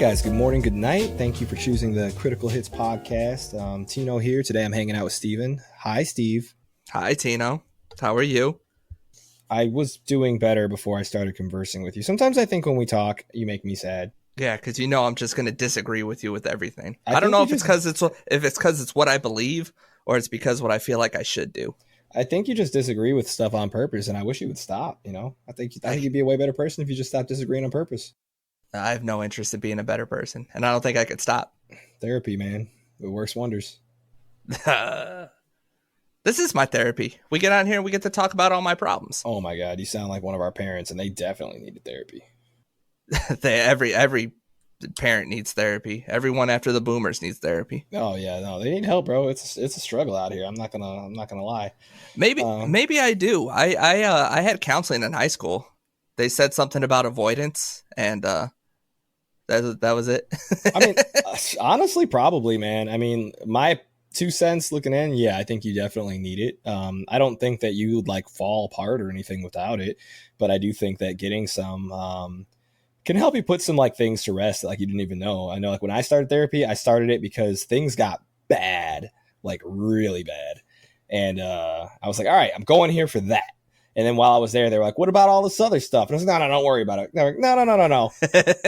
guys, good morning, good night. Thank you for choosing the Critical Hits podcast. Tino here. Today I'm hanging out with Steven. Hi, Steve. Hi, Tino. How are you? I was doing better before I started conversing with you. Sometimes I think when we talk, you make me sad. Yeah, because you know I'm just going to disagree with you with everything. I don't know if it's because it's what I believe or it's because what I feel like I should do. I think you just disagree with stuff on purpose, and I wish you would stop. You know, I think you'd be a way better person if you just stopped disagreeing on purpose. I have no interest in being a better person, and I don't think I could stop. Therapy, man, it works wonders. This is my therapy. We get on here and we get to talk about all my problems. Oh my God, you sound like one of our parents, and they definitely needed therapy. Every parent needs therapy. Everyone after the boomers needs therapy. Oh yeah, no, they need help, bro. It's a struggle out here. I'm not gonna lie. Maybe I do. I had counseling in high school. They said something about avoidance, and that was it. I mean, honestly, probably, man. I mean, my 2 cents looking in, yeah, I think you definitely need it. I don't think that you would like fall apart or anything without it, but I do think that getting some can help you put some like things to rest that like you didn't even know. I know like when I started therapy, I started it because things got bad, like really bad. And I was like, all right, I'm going here for that. And then while I was there, they were like, what about all this other stuff? And I was like, no, don't worry about it. Like, no.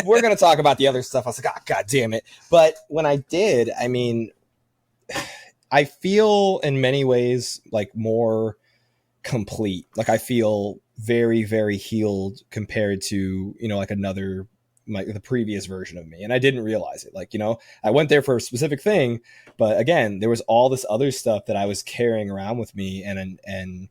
We're going to talk about the other stuff. I was like, oh, God damn it. But when I did, I mean, I feel in many ways like more complete. Like I feel very, very healed compared to, you know, like the previous version of me. And I didn't realize it. Like, you know, I went there for a specific thing, but again, there was all this other stuff that I was carrying around with me. And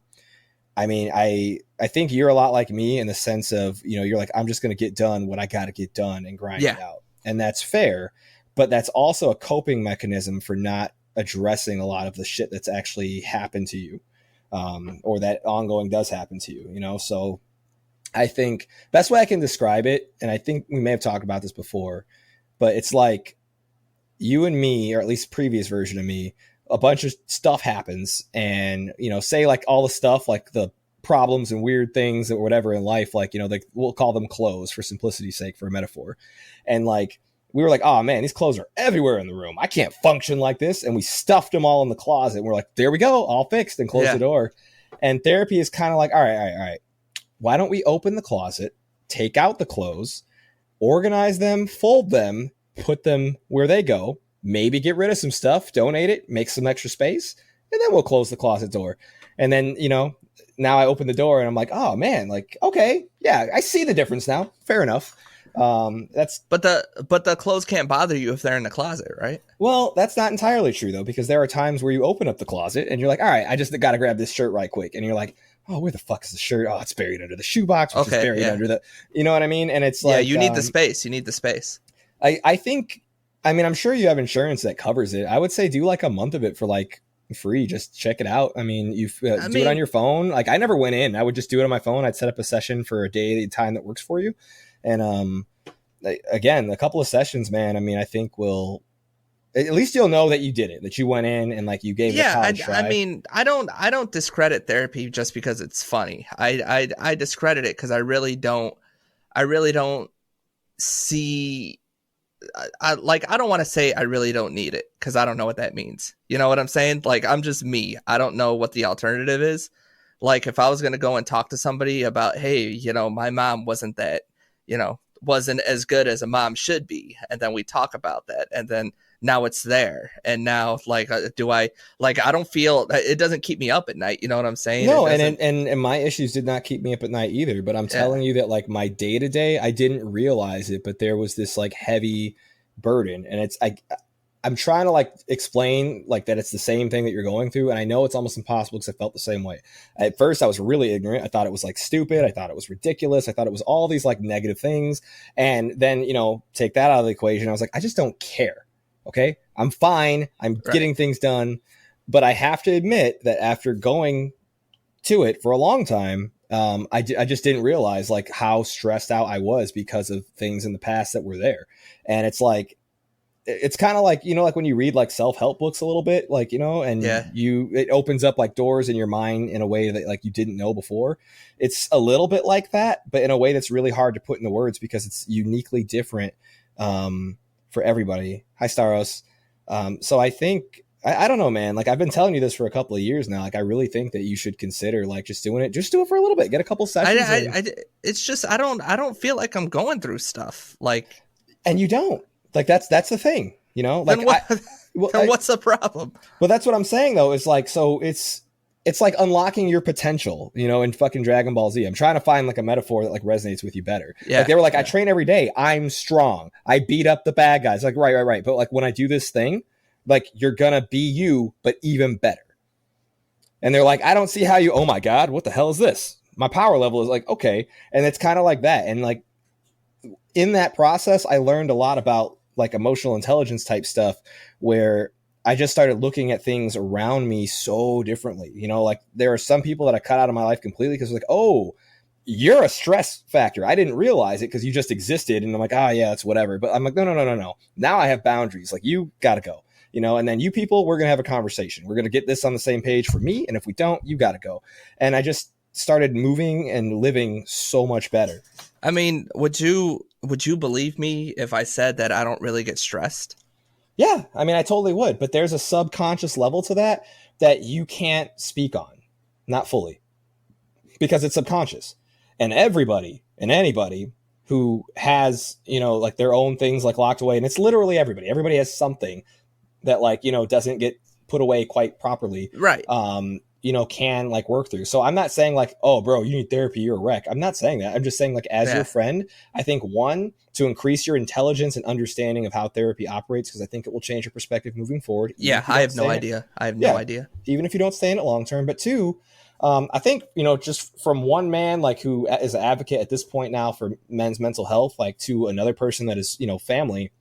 I mean, I think you're a lot like me in the sense of, you know, you're like, I'm just going to get done what I got to get done and grind it out. And that's fair. But that's also a coping mechanism for not addressing a lot of the shit that's actually happened to you, or that ongoing does happen to you, you know? So I think best way I can describe it, and I think we may have talked about this before, but it's like you and me, or at least previous version of me, a bunch of stuff happens, and, you know, say like all the stuff, like the problems and weird things or whatever in life, like, you know, like we'll call them clothes for simplicity's sake, for a metaphor. And like, we were like, oh man, these clothes are everywhere in the room. I can't function like this. And we stuffed them all in the closet. And we're like, there we go, all fixed, and close the door. And therapy is kind of like, all right. Why don't we open the closet, take out the clothes, organize them, fold them, put them where they go, maybe get rid of some stuff, donate it, make some extra space, and then we'll close the closet door. And then, you know, now I open the door and I'm like, oh man, like, okay, yeah, I see the difference now. Fair enough. But the clothes can't bother you if they're in the closet, right? Well, that's not entirely true though, because there are times where you open up the closet and you're like, all right, I just got to grab this shirt right quick. And you're like, oh, where the fuck is the shirt? Oh, it's buried under the shoebox, which is buried under the, you know what I mean? And it's like, you need the space. You need the space. I think, I mean, I'm sure you have insurance that covers it. I would say do like a month of it for like free. Just check it out. I mean, do it on your phone. Like I never went in. I would just do it on my phone. I'd set up a session for a day, time that works for you. And, again, a couple of sessions, man, I mean, I think at least you'll know that you did it, that you went in and like you gave it a college try. I mean, I don't discredit therapy just because it's funny. I discredit it because I really don't see, I don't want to say I really don't need it because I don't know what that means. You know what I'm saying? Like, I'm just me. I don't know what the alternative is. Like if I was going to go and talk to somebody about, hey, you know, my mom wasn't as good as a mom should be. And then we talk about that. And then now it's there. And now like, I don't feel, it doesn't keep me up at night. You know what I'm saying? No. And my issues did not keep me up at night either, but I'm telling you that like my day to day, I didn't realize it, but there was this like heavy burden. And it's I'm trying to like explain like that it's the same thing that you're going through. And I know it's almost impossible because I felt the same way. At first I was really ignorant. I thought it was like stupid. I thought it was ridiculous. I thought it was all these like negative things. And then, you know, take that out of the equation. I was like, I just don't care. Okay. I'm fine. I'm getting things done. But I have to admit that after going to it for a long time, I just didn't realize like how stressed out I was because of things in the past that were there. And it's like, it's kind of like, you know, like when you read like self-help books a little bit, like, you know, and it opens up like doors in your mind in a way that like you didn't know before. It's a little bit like that, but in a way that's really hard to put into words because it's uniquely different for everybody. Hi, Staros. So I think, I don't know, man. Like I've been telling you this for a couple of years now. Like I really think that you should consider like just doing it. Just do it for a little bit. Get a couple sessions in. It's just I don't feel like I'm going through stuff like. And you don't. Like that's the thing. You know. Like then what's the problem? Well, that's what I'm saying though. Is like so it's like unlocking your potential, you know, in fucking Dragon Ball Z. I'm trying to find like a metaphor that like resonates with you better. Yeah. Like they were like, I train every day. I'm strong. I beat up the bad guys. Like, right. But like when I do this thing, like you're gonna be you, but even better. And they're like, I don't see how you, oh my God, what the hell is this? My power level is like, okay. And it's kind of like that. And like in that process, I learned a lot about like emotional intelligence type stuff where I just started looking at things around me so differently. You know, like there are some people that I cut out of my life completely because like, oh, you're a stress factor. I didn't realize it because you just existed. And I'm like, yeah, it's whatever. But I'm like, no. Now I have boundaries. Like you got to go, you know, and then you people, we're going to have a conversation. We're going to get this on the same page for me. And if we don't, you got to go. And I just started moving and living so much better. I mean, would you believe me if I said that I don't really get stressed? Yeah, I mean, I totally would, but there's a subconscious level to that you can't speak on, not fully, because it's subconscious. And everybody and anybody who has, you know, like their own things like locked away, and it's literally everybody. Everybody has something that like, you know, doesn't get put away quite properly. Right. You know, can like work through. So I'm not saying like, oh, bro, you need therapy, you're a wreck. I'm not saying that. I'm just saying like as your friend, I think one, to increase your intelligence and understanding of how therapy operates, because I think it will change your perspective moving forward. Yeah, I have no idea. Even if you don't stay in it long term. But two, I think, you know, just from one man like who is an advocate at this point now for men's mental health, like to another person that is, you know, family,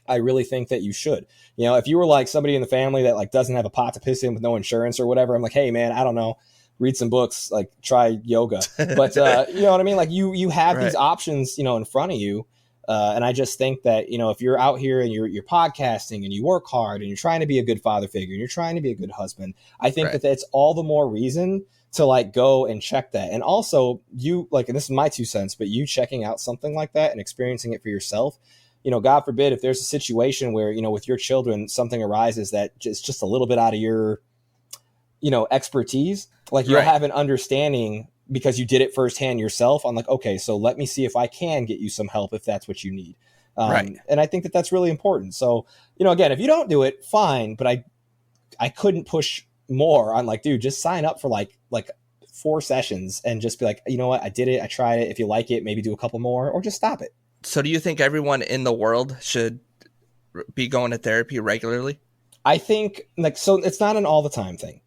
I really think that you should. You know, if you were like somebody in the family that like doesn't have a pot to piss in with no insurance or whatever, I'm like, hey man, I don't know, read some books, like try yoga. But you know what I mean? Like you have these options, you know, in front of you. And I just think that, you know, if you're out here and you're podcasting and you work hard and you're trying to be a good father figure and you're trying to be a good husband, I think that that's all the more reason to like go and check that. And also you like, and this is my 2 cents, but you checking out something like that and experiencing it for yourself, you know, God forbid if there's a situation where, you know, with your children, something arises that is just a little bit out of your, you know, expertise, like you'll have an understanding because you did it firsthand yourself. I'm like, okay, so let me see if I can get you some help if that's what you need. And I think that that's really important. So, you know, again, if you don't do it, fine. But I couldn't push more on like, dude, just sign up for like 4 sessions and just be like, you know what, I did it. I tried it. If you like it, maybe do a couple more or just stop it. So do you think everyone in the world should be going to therapy regularly? I think like, so it's not an all the time thing.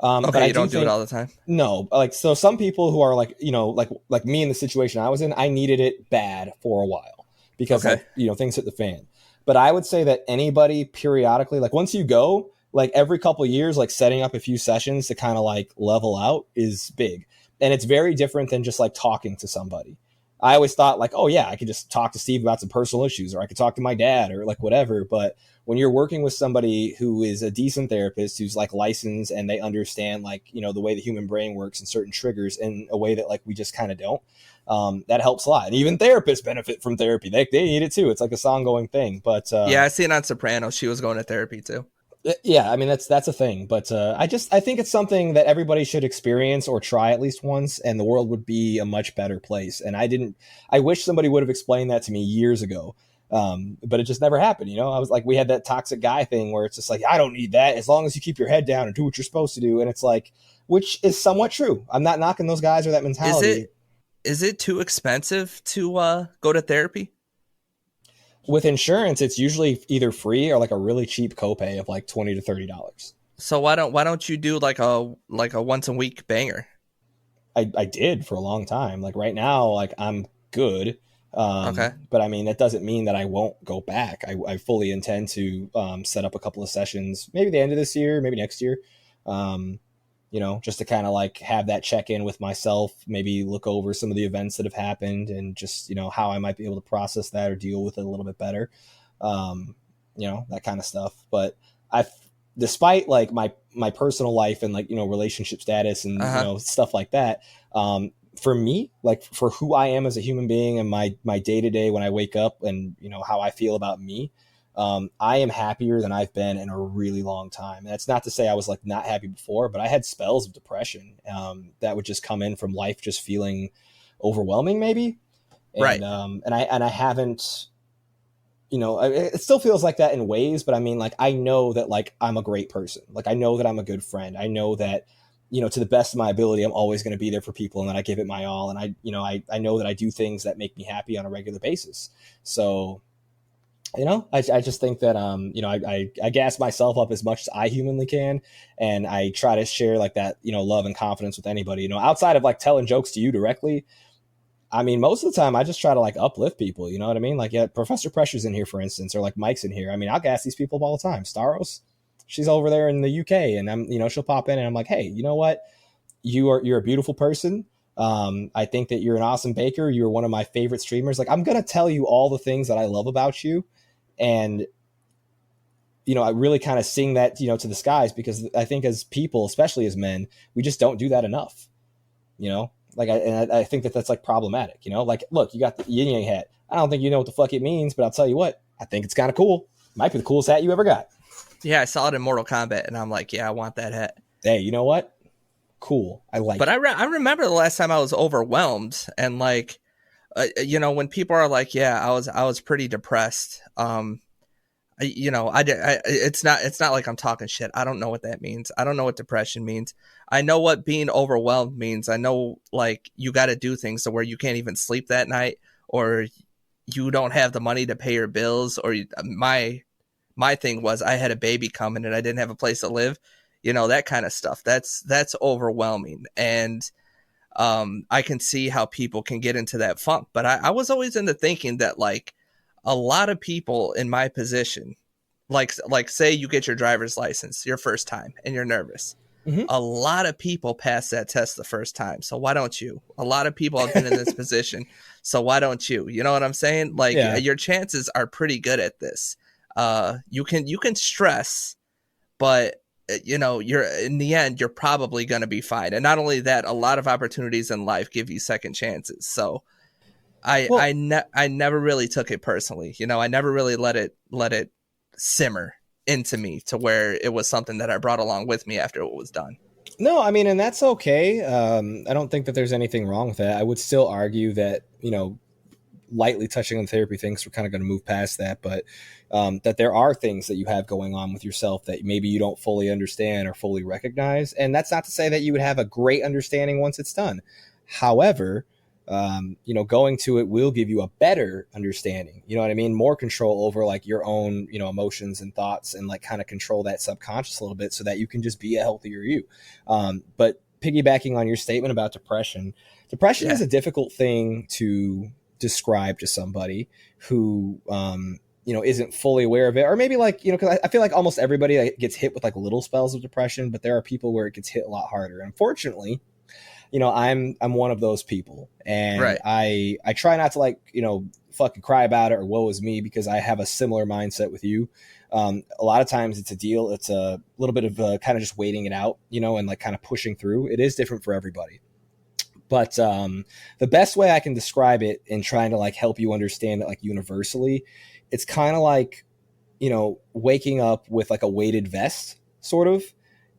Okay, but you don't do it all the time? No, like, so some people who are like, you know, like me in the situation I was in, I needed it bad for a while because like, you know, things hit the fan. But I would say that anybody periodically, like once you go, like every couple of years, like setting up a few sessions to kind of like level out is big. And it's very different than just like talking to somebody. I always thought like, oh yeah, I could just talk to Steve about some personal issues, or I could talk to my dad or like whatever. But when you're working with somebody who is a decent therapist, who's like licensed and they understand like, you know, the way the human brain works and certain triggers in a way that like we just kind of don't, that helps a lot. And even therapists benefit from therapy. They need it too. It's like a ongoing thing. But yeah, I seen on Sopranos, she was going to therapy too. Yeah, I mean that's a thing, but I think it's something that everybody should experience or try at least once, and the world would be a much better place. And I wish somebody would have explained that to me years ago, but it just never happened. You know, I was like, we had that toxic guy thing where it's just like, I don't need that as long as you keep your head down and do what you're supposed to do, and it's like, which is somewhat true. I'm not knocking those guys or that mentality. Is it too expensive to go to therapy? With insurance, it's usually either free or like a really cheap copay of like $20 to $30. So why don't you do like a once a week banger? I did for a long time. Like right now, like I'm good. But I mean, that doesn't mean that I won't go back. I fully intend to set up a couple of sessions, maybe the end of this year, maybe next year. You know, just to kind of like have that check in with myself, maybe look over some of the events that have happened and just, you know, how I might be able to process that or deal with it a little bit better. You know, that kind of stuff. But despite like my personal life and like, you know, relationship status and, you know, stuff like that, for me, like for who I am as a human being and my day to day when I wake up and you know how I feel about me, I am happier than I've been in a really long time. And that's not to say I was like not happy before, but I had spells of depression that would just come in from life just feeling overwhelming, maybe. Right. And I haven't, you know, it still feels like that in ways, but I mean, like, I know that like I'm a great person. Like, I know that I'm a good friend. I know that, you know, to the best of my ability, I'm always going to be there for people and that I give it my all. And I know that I do things that make me happy on a regular basis. So, you know, I just think that, you know, I gas myself up as much as I humanly can. And I try to share like that, you know, love and confidence with anybody, you know, outside of like telling jokes to you directly. I mean, most of the time I just try to like uplift people. You know what I mean? Like, yeah, Professor Pressure's in here, for instance, or like Mike's in here. I mean, I'll gas these people all the time. Staros, she's over there in the UK, and I'm, you know, she'll pop in, and I'm like, hey, you know what? You're a beautiful person. I think that you're an awesome baker. You're one of my favorite streamers. Like, I'm gonna tell you all the things that I love about you, and you know, I really kind of sing that, you know, to the skies because I think as people, especially as men, we just don't do that enough. You know, like I think that that's like problematic, you know, like, look, you got the yin yang hat. I don't think you know what the fuck it means, but I'll tell you what, I think it's kind of cool. Might be the coolest hat you ever got. Yeah, I saw it in Mortal Kombat, and I'm like, yeah, I want that hat. Hey, you know what? Cool. I like but it. I remember the last time I was overwhelmed, and like, you know, when people are like, yeah, I was pretty depressed. You know, it's not like I'm talking shit. I don't know what that means. I don't know what depression means. I know what being overwhelmed means. I know like you got to do things to where you can't even sleep that night, or you don't have the money to pay your bills, or my thing was I had a baby coming and I didn't have a place to live. You know, that kind of stuff. That's overwhelming. And I can see how people can get into that funk. But I was always into thinking that like a lot of people in my position, like say you get your driver's license your first time and you're nervous. Mm-hmm. A lot of people pass that test the first time. So why don't you? A lot of people have been in this position. So why don't you? You know what I'm saying? Like your chances are pretty good at this. You can stress, but you know, you're in the end, you're probably going to be fine. And not only that, a lot of opportunities in life give you second chances. So I never really took it personally. You know, I never really let it simmer into me to where it was something that I brought along with me after it was done. No, I mean, and that's okay. I don't think that there's anything wrong with that. I would still argue that, you know, lightly touching on therapy things, we're kind of going to move past that, but that there are things that you have going on with yourself that maybe you don't fully understand or fully recognize. And that's not to say that you would have a great understanding once it's done. However, you know, going to it will give you a better understanding, you know what I mean? More control over like your own, you know, emotions and thoughts, and like kind of control that subconscious a little bit so that you can just be a healthier you. But piggybacking on your statement about depression is a difficult thing to describe to somebody who, you know, isn't fully aware of it, or maybe like, you know, because I feel like almost everybody like, gets hit with like little spells of depression, but there are people where it gets hit a lot harder. Unfortunately, you know, I'm one of those people, and right. I try not to like, you know, fucking cry about it or woe is me, because I have a similar mindset with you. A lot of times it's a little bit of kind of just waiting it out, you know, and like kind of pushing through. It is different for everybody. But the best way I can describe it in trying to like help you understand it like universally, it's kind of like, you know, waking up with like a weighted vest sort of,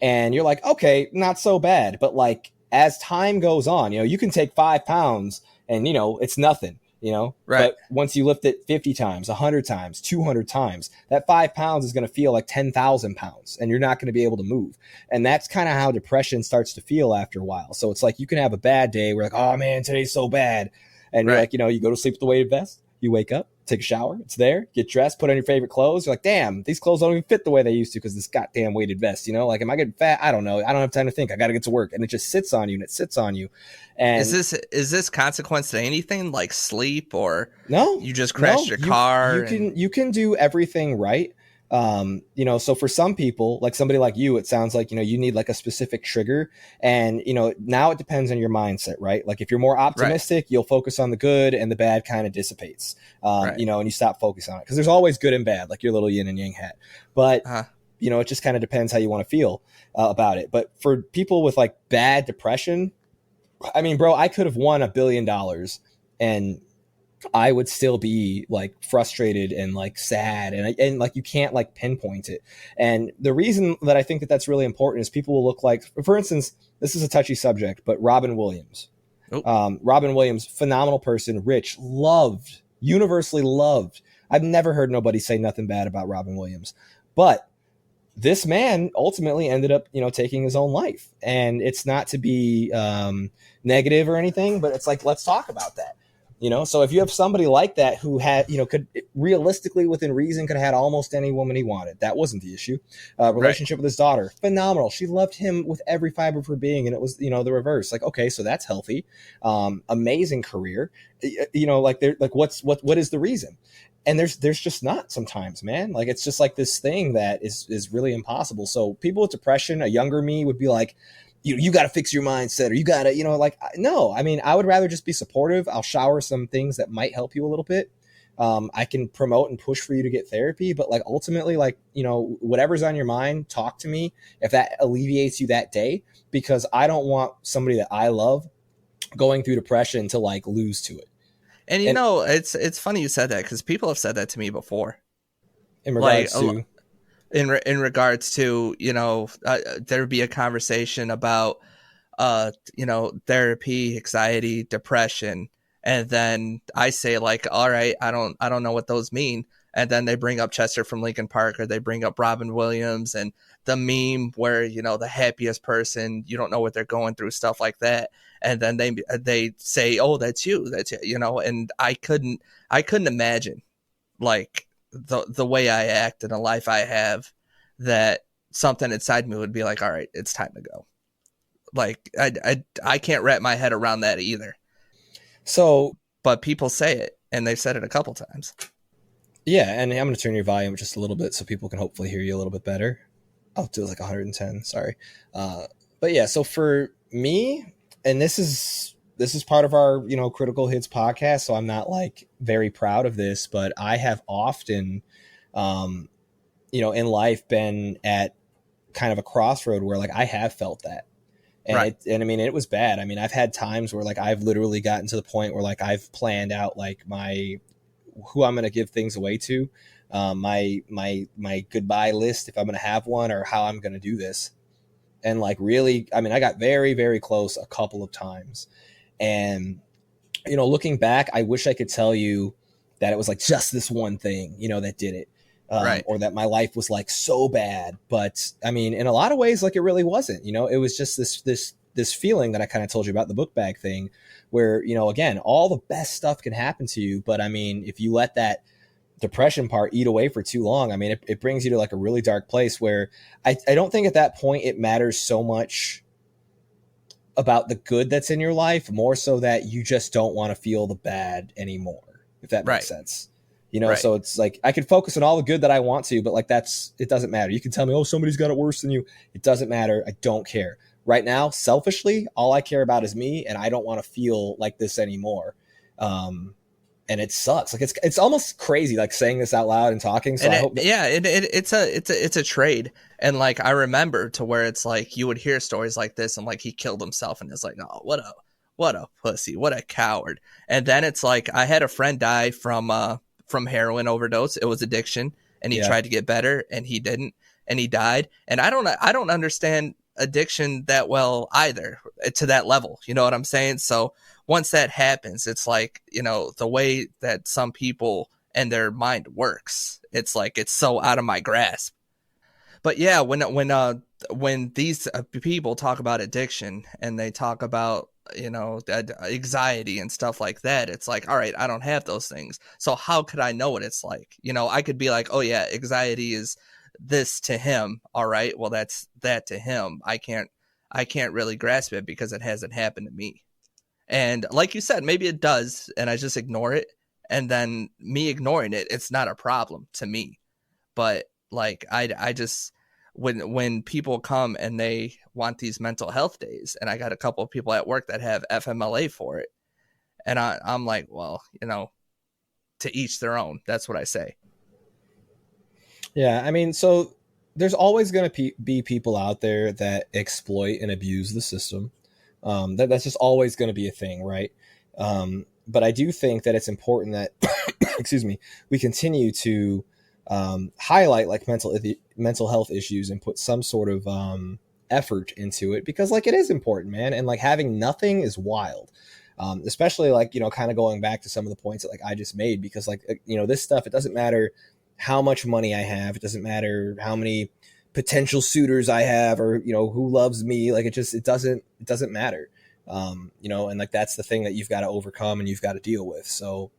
and you're like, okay, not so bad. But like as time goes on, you know, you can take 5 pounds and, you know, it's nothing, you know, right. But once you lift it 50 times, 100 times, 200 times, that 5 pounds is going to feel like 10,000 pounds, and you're not going to be able to move. And that's kind of how depression starts to feel after a while. So it's like, you can have a bad day where like, oh man, today's so bad. And you're like, you know, you go to sleep with the weighted vest, you wake up, take a shower, it's there, get dressed, put on your favorite clothes. You're like, damn, these clothes don't even fit the way they used to because this goddamn weighted vest, you know, like, am I getting fat? I don't know. I don't have time to think. I got to get to work. And it just sits on you and it sits on you. And is this consequence to anything like sleep, or no, you just crashed your car? You can do everything right. You know, so for some people, like somebody like you, it sounds like, you know, you need like a specific trigger, and, you know, now it depends on your mindset, right? Like if you're more optimistic, you'll focus on the good and the bad kind of dissipates, you know, and you stop focusing on it, because there's always good and bad, like your little yin and yang hat. But, you know, it just kind of depends how you want to feel about it. But for people with like bad depression, I mean, bro, I could have won $1 billion and I would still be like frustrated and like sad, and like you can't like pinpoint it. And the reason that I think that that's really important is people will look like, for instance, this is a touchy subject, but Robin Williams. Oh, Robin Williams, phenomenal person, rich, loved, universally loved. I've never heard nobody say nothing bad about Robin Williams, but this man ultimately ended up, taking his own life. And it's not to be negative or anything, but it's like, let's talk about that. So if you have somebody like that who had, could realistically within reason could have had almost any woman he wanted, that wasn't the issue. Relationship with his daughter, phenomenal. She loved him with every fiber of her being. And it was, the reverse. Like, okay, so that's healthy. Amazing career. What is the reason? And there's just not sometimes, man. Like, it's just like this thing that is really impossible. So people with depression, a younger me would be like, you got to fix your mindset, or you got to, no, I mean, I would rather just be supportive. I'll shower some things that might help you a little bit. I can promote and push for you to get therapy, but like ultimately, like, whatever's on your mind, talk to me if that alleviates you that day, because I don't want somebody that I love going through depression to like lose to it. And it's funny you said that, because people have said that to me before. In regards to in regards to, there would be a conversation about therapy, anxiety, depression, and then I say like, all right, I don't know what those mean, and then they bring up Chester from Linkin Park, or they bring up Robin Williams and the meme where, the happiest person, you don't know what they're going through, stuff like that, and then they say, oh, that's you, and I couldn't imagine like the way I act and the life I have, that something inside me would be like, all right, it's time to go. Like, I can't wrap my head around that either. So, but people say it, and they've said it a couple times. Yeah, and I'm going to turn your volume just a little bit so people can hopefully hear you a little bit better. Oh, it was like 110. Sorry. But yeah, so for me, and this is part of our, Critical Hits podcast, so I'm not like very proud of this, but I have often, in life been at kind of a crossroad where like I have felt that. And right. I mean, it was bad. I mean, I've had times where like I've literally gotten to the point where like I've planned out like who I'm going to give things away to, my goodbye list, if I'm going to have one, or how I'm going to do this. And like, really, I mean, I got very, very close a couple of times. And, looking back, I wish I could tell you that it was like just this one thing, that did it. Right. Or that my life was like so bad. But I mean, in a lot of ways, like it really wasn't, it was just this feeling that I kind of told you about, the book bag thing, where, again, all the best stuff can happen to you. But I mean, if you let that depression part eat away for too long, I mean, it brings you to like a really dark place where I don't think at that point it matters so much about the good that's in your life, more so that you just don't want to feel the bad anymore, if that makes sense. Right. So it's like I can focus on all the good that I want to, but like it doesn't matter. You can tell me, oh, somebody's got it worse than you. It doesn't matter. I don't care. Right now, selfishly, all I care about is me, and I don't want to feel like this anymore. And it sucks. Like it's almost crazy, like saying this out loud and talking. So it's a trade. And like I remember to where it's like you would hear stories like this, and like he killed himself, and it's like, oh, what a pussy, what a coward. And then it's like I had a friend die from heroin overdose. It was addiction, and he tried to get better, and he didn't, and he died. And I don't understand addiction that well either, to that level, you know what I'm saying? So once that happens, it's like, the way that some people and their mind works, it's like it's so out of my grasp. But yeah, when these people talk about addiction, and they talk about anxiety and stuff like that, it's like, all right, I don't have those things, so how could I know what it's like? I could be like, oh yeah, anxiety is this to him, all right, well, that's that to him. I can't really grasp it because it hasn't happened to me. And like you said, maybe it does, and I just ignore it, and then me ignoring it, it's not a problem to me. But like I just, when people come and they want these mental health days, and I got a couple of people at work that have FMLA for it, and I'm like, well, to each their own. That's what I say. Yeah, I mean, so there's always going to be people out there that exploit and abuse the system. That's just always going to be a thing, right? But I do think that it's important that, excuse me, we continue to highlight like mental health issues and put some sort of effort into it, because like it is important, man. And like having nothing is wild. Especially like, kind of going back to some of the points that like I just made, because like, this stuff, it doesn't matter how much money I have. It doesn't matter how many potential suitors I have, or, who loves me. Like it doesn't matter. And like, that's the thing that you've got to overcome and you've got to deal with. So,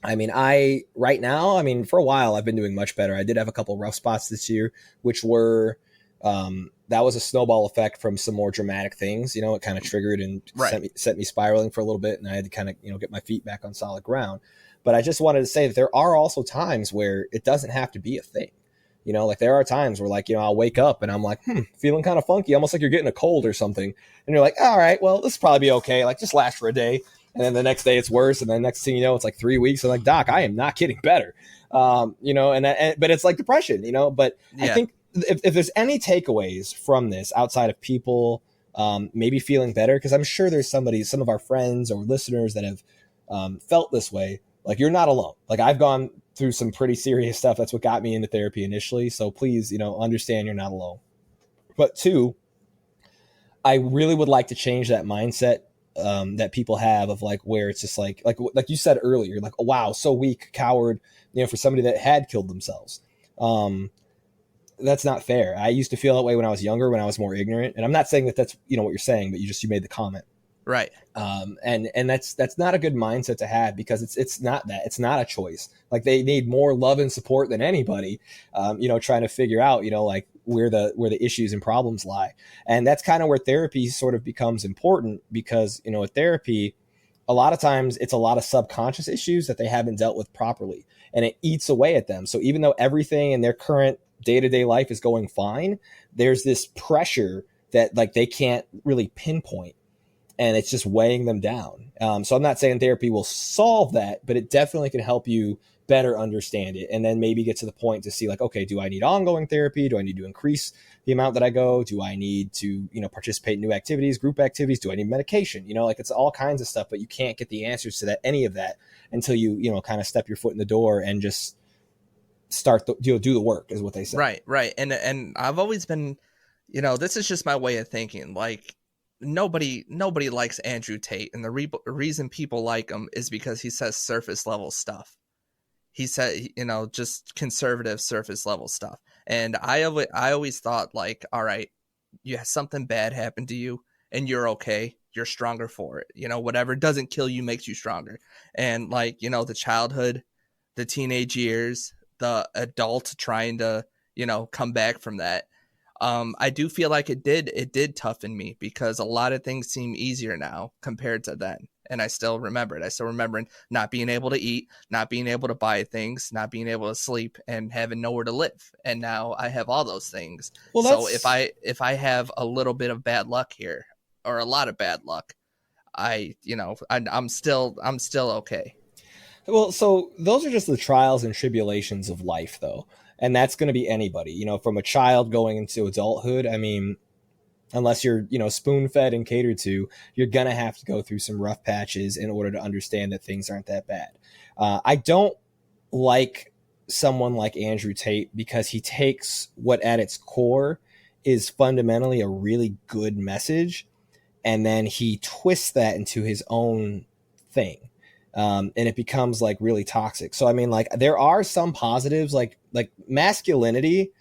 I mean, right now, I mean, for a while I've been doing much better. I did have a couple rough spots this year, which were, that was a snowball effect from some more dramatic things. It kind of triggered and sent me spiraling for a little bit, and I had to kind of, get my feet back on solid ground. But I just wanted to say that there are also times where it doesn't have to be a thing. Like there are times where like, I'll wake up and I'm like, feeling kind of funky, almost like you're getting a cold or something. And you're like, all right, well, this will probably be okay. Like just last for a day. And then the next day it's worse. And then next thing you know, it's like 3 weeks. I'm like, Doc, I am not getting better. But it's like depression, but yeah. I think if there's any takeaways from this outside of people maybe feeling better, because I'm sure there's some of our friends or listeners that have felt this way, like you're not alone. Like I've gone through some pretty serious stuff. That's what got me into therapy initially. So please, understand you're not alone. But two, I really would like to change that mindset that people have of like, where it's just like you said earlier, like, oh, wow, so weak, coward, for somebody that had killed themselves. That's not fair. I used to feel that way when I was younger, when I was more ignorant. And I'm not saying that that's, what you're saying, but you made the comment. Right. And that's not a good mindset to have, because it's not that. It's not a choice. Like they need more love and support than anybody, trying to figure out, like where the issues and problems lie. And that's kind of where therapy sort of becomes important, because, with therapy, a lot of times it's a lot of subconscious issues that they haven't dealt with properly, and it eats away at them. So even though everything in their current day-to-day life is going fine, there's this pressure that like they can't really pinpoint, and it's just weighing them down. So I'm not saying therapy will solve that, but it definitely can help you better understand it, and then maybe get to the point to see like, okay, do I need ongoing therapy? Do I need to increase the amount that I go? Do I need to, participate in new activities, group activities? Do I need medication? Like it's all kinds of stuff, but you can't get the answers to any of that until you, kind of step your foot in the door and just start do the work, is what they say. Right. And I've always been, this is just my way of thinking. Like nobody likes Andrew Tate, and the reason people like him is because he says surface level stuff. He said, just conservative surface level stuff. And I always thought like, all right, you have something bad happen to you and you're okay. You're stronger for it. Whatever doesn't kill you makes you stronger. And like, the childhood, the teenage years, the adult trying to, come back from that. I do feel like it did toughen me, because a lot of things seem easier now compared to then. And I still remember it. I still remember not being able to eat, not being able to buy things, not being able to sleep, and having nowhere to live. And now I have all those things. Well, so if I have a little bit of bad luck here, or a lot of bad luck, I'm still okay. Well, so those are just the trials and tribulations of life, though. And that's going to be anybody, from a child going into adulthood. I mean, unless you're, spoon fed and catered to, you're going to have to go through some rough patches in order to understand that things aren't that bad. I don't like someone like Andrew Tate, because he takes what at its core is fundamentally a really good message, and then he twists that into his own thing. And it becomes like really toxic. So, I mean, like there are some positives, like masculinity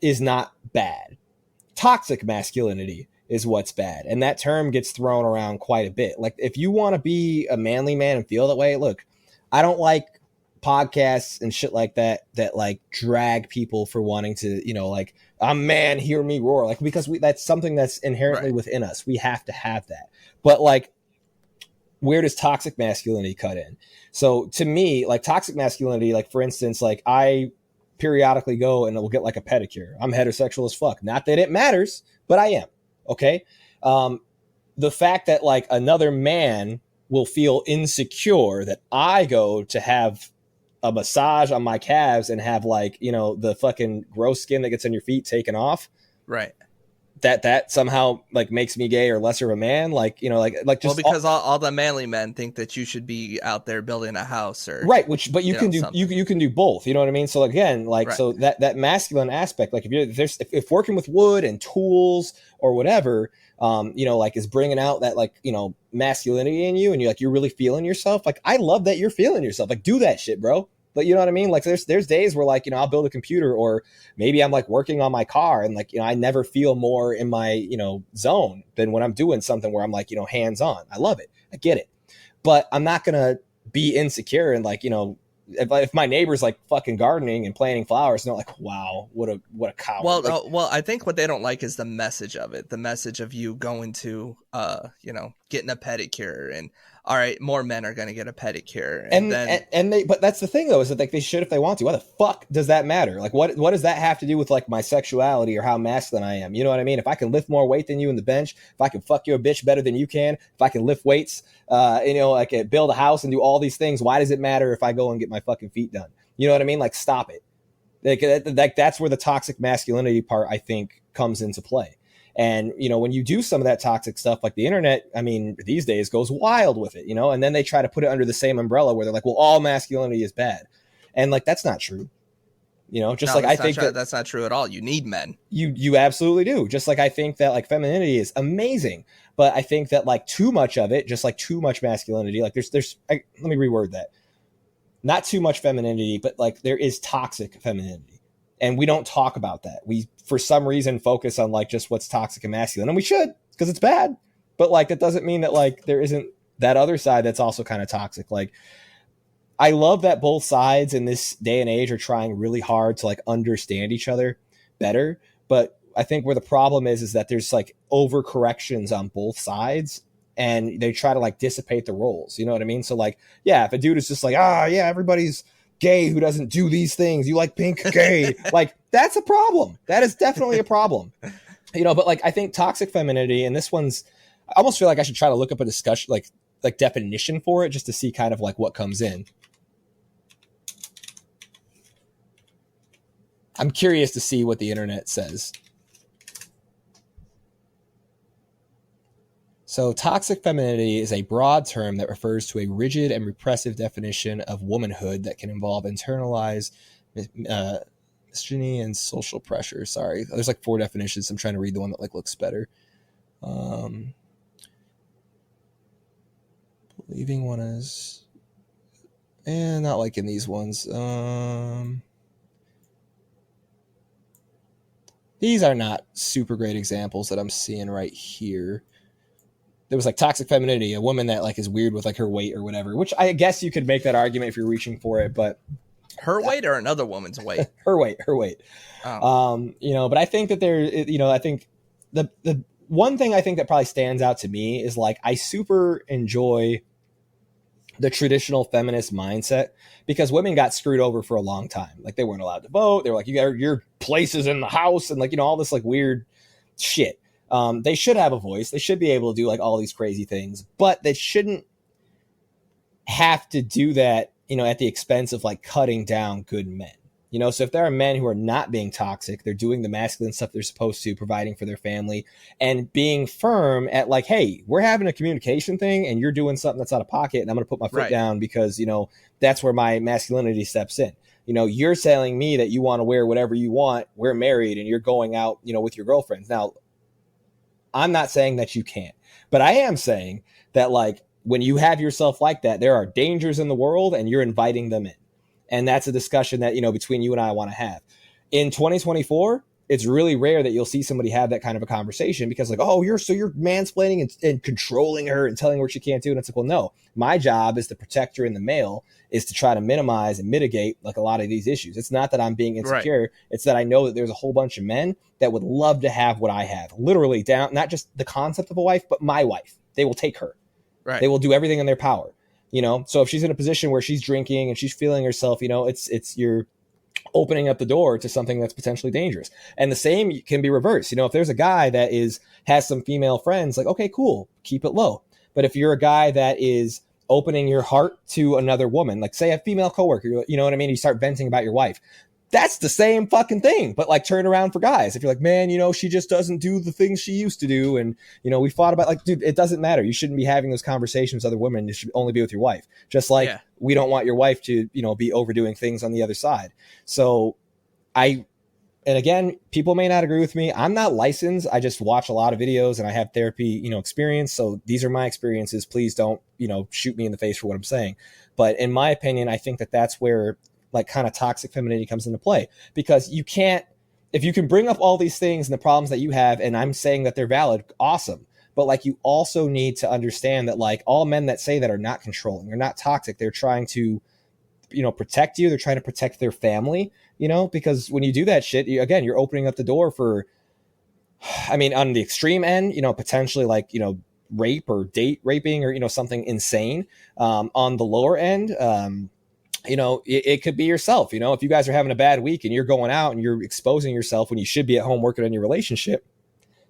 is not bad. Toxic masculinity is what's bad. And that term gets thrown around quite a bit. Like if you want to be a manly man and feel that way, look, I don't like podcasts and shit like that like drag people for wanting to, like, I'm man, hear me roar. Like, because that's something that's inherently within us. We have to have that. But like, where does toxic masculinity cut in? So to me, like toxic masculinity, like for instance, like I periodically go and will get like a pedicure. I'm heterosexual as fuck. Not that it matters, but I am. Okay. The fact that like another man will feel insecure that I go to have a massage on my calves and have like, the fucking gross skin that gets on your feet taken off. Right. that somehow like makes me gay or lesser of a man, like, you know, like just because all the manly men think that you should be out there building a house or right, which but you can do something. you can do both, you know what I mean? So again, like, Right. so that masculine aspect, like if working with wood and tools or whatever, you know, like is bringing out that, like, you know, masculinity in you, and you're really feeling yourself, like I love that you're feeling yourself, like do that shit, bro. But you know what I mean? Like there's days where, like, you know, I'll build a computer, or maybe I'm like working on my car, and like, you know, I never feel more in my, you know, zone than when I'm doing something where I'm like, you know, hands on. I love it. I get it. But I'm not gonna be insecure and, like, you know, if my neighbor's like fucking gardening and planting flowers, and they're like, wow, what a cow. Well, like, well, I think what they don't like is the message of it. The message of you going to, you know, getting a pedicure, and all right, more men are going to get a pedicure, and then they, but that's the thing though, is that like they should if they want to. Why the fuck does that matter? Like, what does that have to do with like my sexuality or how masculine I am? You know what I mean? If I can lift more weight than you in the bench, if I can fuck your bitch better than you can, if I can lift weights, you know, I can build a house and do all these things, why does it matter if I go and get my fucking feet done? You know what I mean? Like, stop it. Like that's where the toxic masculinity part, I think, comes into play. And, you know, when you do some of that toxic stuff, like the internet, I mean, these days goes wild with it, you know, and then they try to put it under the same umbrella where they're like, well, all masculinity is bad. And like, that's not true. You know, just no, like I think that's not true at all. You need men. You absolutely do. Just like I think that like femininity is amazing, but I think that like too much of it, just like too much masculinity, like let me reword that. Not too much femininity, but like there is toxic femininity. And we don't talk about that. We, for some reason, focus on like just what's toxic and masculine, and we should, because it's bad. But like that doesn't mean that like there isn't that other side that's also kind of toxic. Like, I love that both sides in this day and age are trying really hard to like understand each other better. But I think where the problem is that there's like overcorrections on both sides, and they try to like dissipate the roles. You know what I mean? So like, yeah, if a dude is just like, yeah, everybody's gay who doesn't do these things, you like pink gay, like that's a problem. That is definitely a problem. You know, but like I think toxic femininity, and this one's, I almost feel like I should try to look up a discussion, like definition for it, just to see kind of like what comes in. I'm curious to see what the internet says. So toxic femininity is a broad term that refers to a rigid and repressive definition of womanhood that can involve internalized misogyny and social pressure. Sorry, there's like 4 definitions. I'm trying to read the one that like looks better. Believing one is, and not like in these ones. These are not super great examples that I'm seeing right here. There was like toxic femininity, a woman that like is weird with like her weight or whatever, which I guess you could make that argument if you're reaching for it, but her weight or another woman's weight? her weight. Oh. You know, but I think that there, you know, I think the one thing I think that probably stands out to me is like, I super enjoy the traditional feminist mindset, because women got screwed over for a long time. Like they weren't allowed to vote. They were like, you got your places in the house, and like, you know, all this like weird shit. They should have a voice. They should be able to do like all these crazy things, but they shouldn't have to do that, you know, at the expense of like cutting down good men. You know, so if there are men who are not being toxic, they're doing the masculine stuff they're supposed to, providing for their family, and being firm at like, hey, we're having a communication thing and you're doing something that's out of pocket, and I'm going to put my foot down because, you know, that's where my masculinity steps in. You know, you're telling me that you want to wear whatever you want. We're married and you're going out, you know, with your girlfriends. Now, I'm not saying that you can't, but I am saying that like when you have yourself like that, there are dangers in the world and you're inviting them in. And that's a discussion that, you know, between you and I want to have. In 2024, it's really rare that you'll see somebody have that kind of a conversation, because like, oh, you're mansplaining and controlling her and telling her what she can't do. And it's like, well, no, my job is to protect her in the male, is to try to minimize and mitigate like a lot of these issues. It's not that I'm being insecure. Right. It's that I know that there's a whole bunch of men that would love to have what I have, literally down, not just the concept of a wife, but my wife. They will take her. Right. They will do everything in their power. You know, so if she's in a position where she's drinking and she's feeling herself, you know, it's you're opening up the door to something that's potentially dangerous. And the same can be reversed. You know, if there's a guy that has some female friends, like, okay, cool, keep it low. But if you're a guy that is opening your heart to another woman, like say a female coworker, you know what I mean? You start venting about your wife. That's the same fucking thing, but like turn around for guys. If you're like, man, she just doesn't do the things she used to do. And, we fought about, like, dude, it doesn't matter. You shouldn't be having those conversations with other women. You should only be with your wife. Just like we don't want your wife to, be overdoing things on the other side. So and again, people may not agree with me. I'm not licensed. I just watch a lot of videos and I have therapy, experience. So these are my experiences. Please don't, shoot me in the face for what I'm saying. But in my opinion, I think that that's where like kind of toxic femininity comes into play, because you can't, if you can bring up all these things and the problems that you have, and I'm saying that they're valid, awesome. But like, you also need to understand that like all men that say that are not controlling, they're not toxic. They're trying to, protect you. They're trying to protect their family, because when you do that shit, again, you're opening up the door for, I mean, on the extreme end, potentially like, rape or date raping or, something insane. On the lower end, it could be yourself. If you guys are having a bad week and you're going out and you're exposing yourself when you should be at home working on your relationship,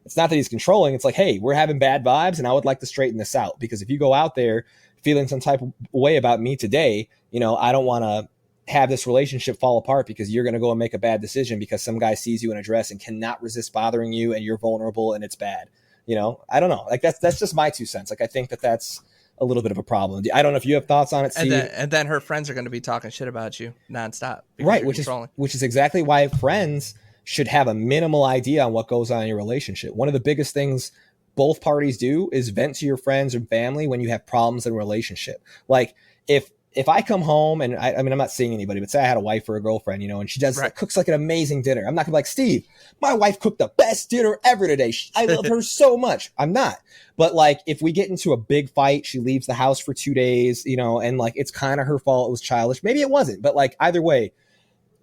it's not that he's controlling. It's like, hey, we're having bad vibes and I would like to straighten this out, because if you go out there feeling some type of way about me today, I don't want to have this relationship fall apart because you're going to go and make a bad decision because some guy sees you in a dress and cannot resist bothering you and you're vulnerable and it's bad. I don't know. Like that's just my 2 cents. Like, I think that that's a little bit of a problem. I don't know if you have thoughts on it, Steve. And then her friends are going to be talking shit about you nonstop. Right, which is exactly why friends should have a minimal idea on what goes on in your relationship. One of the biggest things both parties do is vent to your friends and family when you have problems in a relationship. Like if I come home and I mean, I'm not seeing anybody, but say I had a wife or a girlfriend, and she does cooks like an amazing dinner. I'm not gonna be like, Steve, my wife cooked the best dinner ever today. I love her so much. I'm not. But like, if we get into a big fight, she leaves the house for 2 days, and like, it's kind of her fault. It was childish. Maybe it wasn't, but like, either way,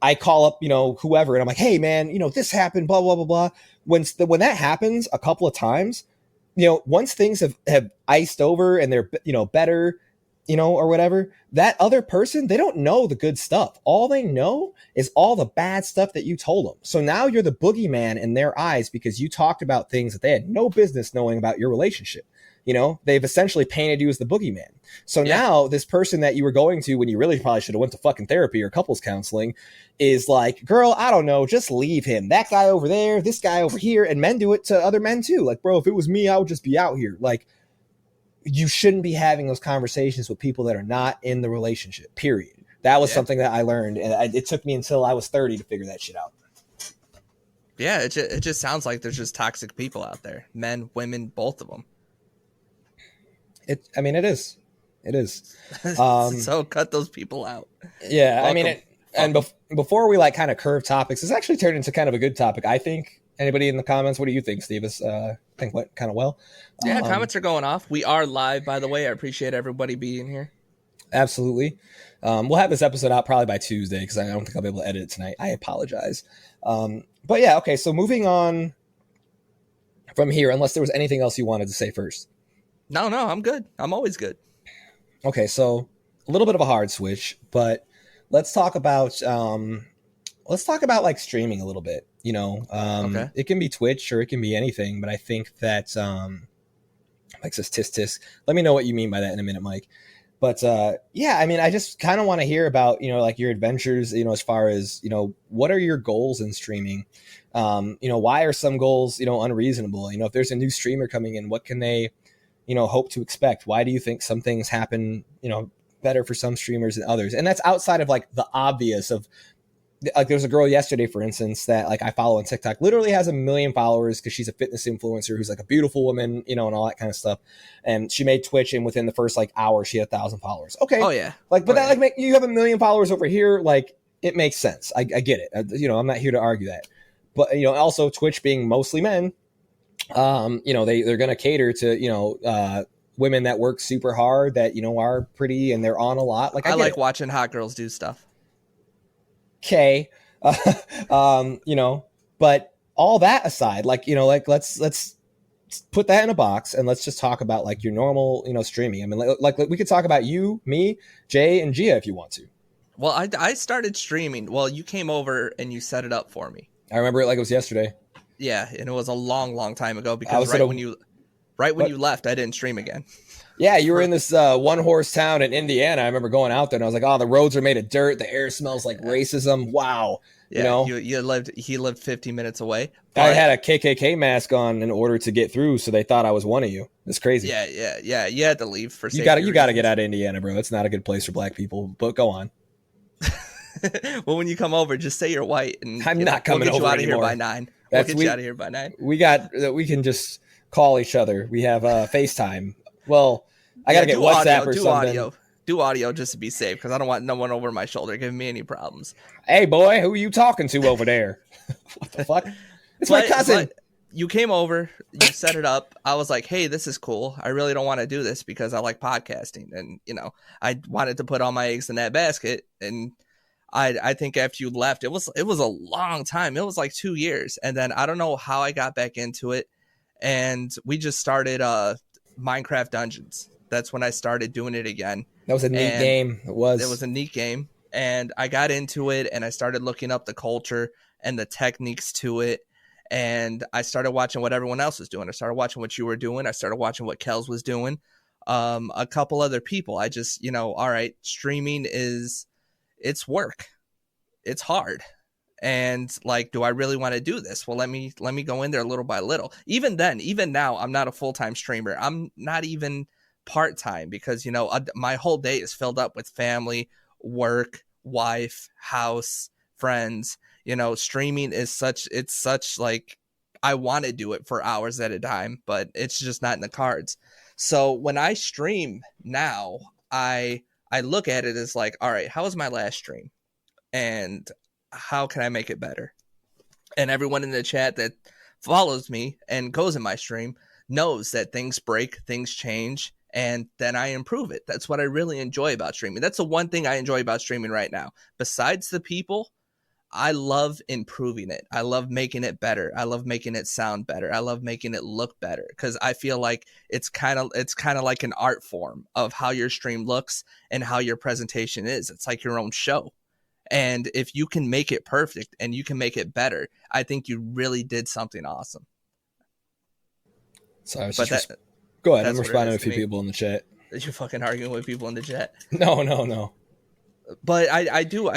I call up, whoever, and I'm like, hey man, this happened, blah, blah, blah, blah. When that happens a couple of times, once things have iced over and they're, better, or whatever, that other person, they don't know the good stuff. All they know is all the bad stuff that you told them. So now you're the boogeyman in their eyes because you talked about things that they had no business knowing about your relationship. They've essentially painted you as the boogeyman. So now this person that you were going to when you really probably should have went to fucking therapy or couples counseling is like, girl, I don't know, just leave him. That guy over there, this guy over here, and men do it to other men too. Like, bro, if it was me, I would just be out here. Like, you shouldn't be having those conversations with people that are not in the relationship, period. That was something that I learned, and it took me until I was 30 to figure that shit out. Yeah, it just sounds like there's just toxic people out there. Men, women, both of them. It is. It is. So cut those people out. Yeah, before we like kind of curve topics, it's actually turned into kind of a good topic, I think. Anybody in the comments? What do you think, Steve? I think went kind of well. Yeah, comments are going off. We are live, by the way. I appreciate everybody being here. Absolutely. We'll have this episode out probably by Tuesday because I don't think I'll be able to edit it tonight. I apologize. But yeah, okay. So moving on from here, unless there was anything else you wanted to say first. No, I'm good. I'm always good. Okay, so a little bit of a hard switch, but let's talk about like streaming a little bit. Okay. It can be Twitch or it can be anything, but I think that Mike says tisk. Let me know what you mean by that in a minute, Mike. But yeah, I mean, I just kind of want to hear about, like your adventures, as far as, what are your goals in streaming? Why are some goals, unreasonable? If there's a new streamer coming in, what can they, hope to expect? Why do you think some things happen, better for some streamers than others? And that's outside of like the obvious of, like, there's a girl yesterday, for instance, that like I follow on TikTok, literally has 1 million followers because she's a fitness influencer who's like a beautiful woman, and all that kind of stuff. And she made Twitch, and within the first like hour, she had 1,000 followers. Okay. Oh yeah. Like, but that like you have 1 million followers over here. Like, it makes sense. I get it. I'm not here to argue that. But also Twitch being mostly men, they're going to cater to women that work super hard, that are pretty and they're on a lot. Like, I like watching hot girls do stuff. Okay. But all that aside, like, let's put that in a box and let's just talk about like your normal, streaming. I mean, like we could talk about you, me, Jay, and Gia if you want to. Well, I started streaming. Well, you came over and you set it up for me. I remember it like it was yesterday. Yeah. And it was a long, long time ago because when you left, I didn't stream again. Yeah, you were in this one horse town in Indiana. I remember going out there and I was like, oh, the roads are made of dirt. The air smells like racism. Wow. You Yeah, know, he lived 50 minutes away, I but had a KKK mask on in order to get through, so they thought I was one of you. It's crazy. yeah, you had to leave for You safety got to get reasons. out of Indiana, bro. It's not a good place for black people. But go on. Well, when you come over, just say you're white, and I'm not we'll coming get you over out of here anymore. by 9. We'll get you out of here by 9. We can just call each other. We have FaceTime. Well, I gotta get WhatsApp audio, or something. Do audio just to be safe, because I don't want no one over my shoulder giving me any problems. Hey, boy, who are you talking to over there? What the fuck? It's my cousin. You came over, you set it up. I was like, hey, this is cool. I really don't want to do this because I like podcasting. And, I wanted to put all my eggs in that basket. And I think after you left, it was a long time. It was like 2 years. And then I don't know how I got back into it. And we just started Minecraft Dungeons. That's when I started doing it again. That was a neat game. It was a neat game. And I got into it and I started looking up the culture and the techniques to it. And I started watching what everyone else was doing. I started watching what you were doing. I started watching what Kels was doing. A couple other people. I just, all right, streaming it's work. It's hard. And like, do I really want to do this? Well, let me go in there little by little. Even now, I'm not a full-time streamer. I'm not even part-time because, my whole day is filled up with family, work, wife, house, friends. Streaming is such like, I want to do it for hours at a time, but it's just not in the cards. So when I stream now, I look at it as like, all right, how was my last stream? And how can I make it better? And everyone in the chat that follows me and goes in my stream knows that things break, things change, and then I improve it. That's what I really enjoy about streaming. That's the one thing I enjoy about streaming right now. Besides the people, I love improving it. I love making it better. I love making it sound better. I love making it look better because I feel like it's kind of like an art form of how your stream looks and how your presentation is. It's like your own show. And if you can make it perfect and you can make it better, I think you really did something awesome. Sorry, go ahead. I'm responding to a few people in the chat. Are you fucking arguing with people in the chat? No. But I do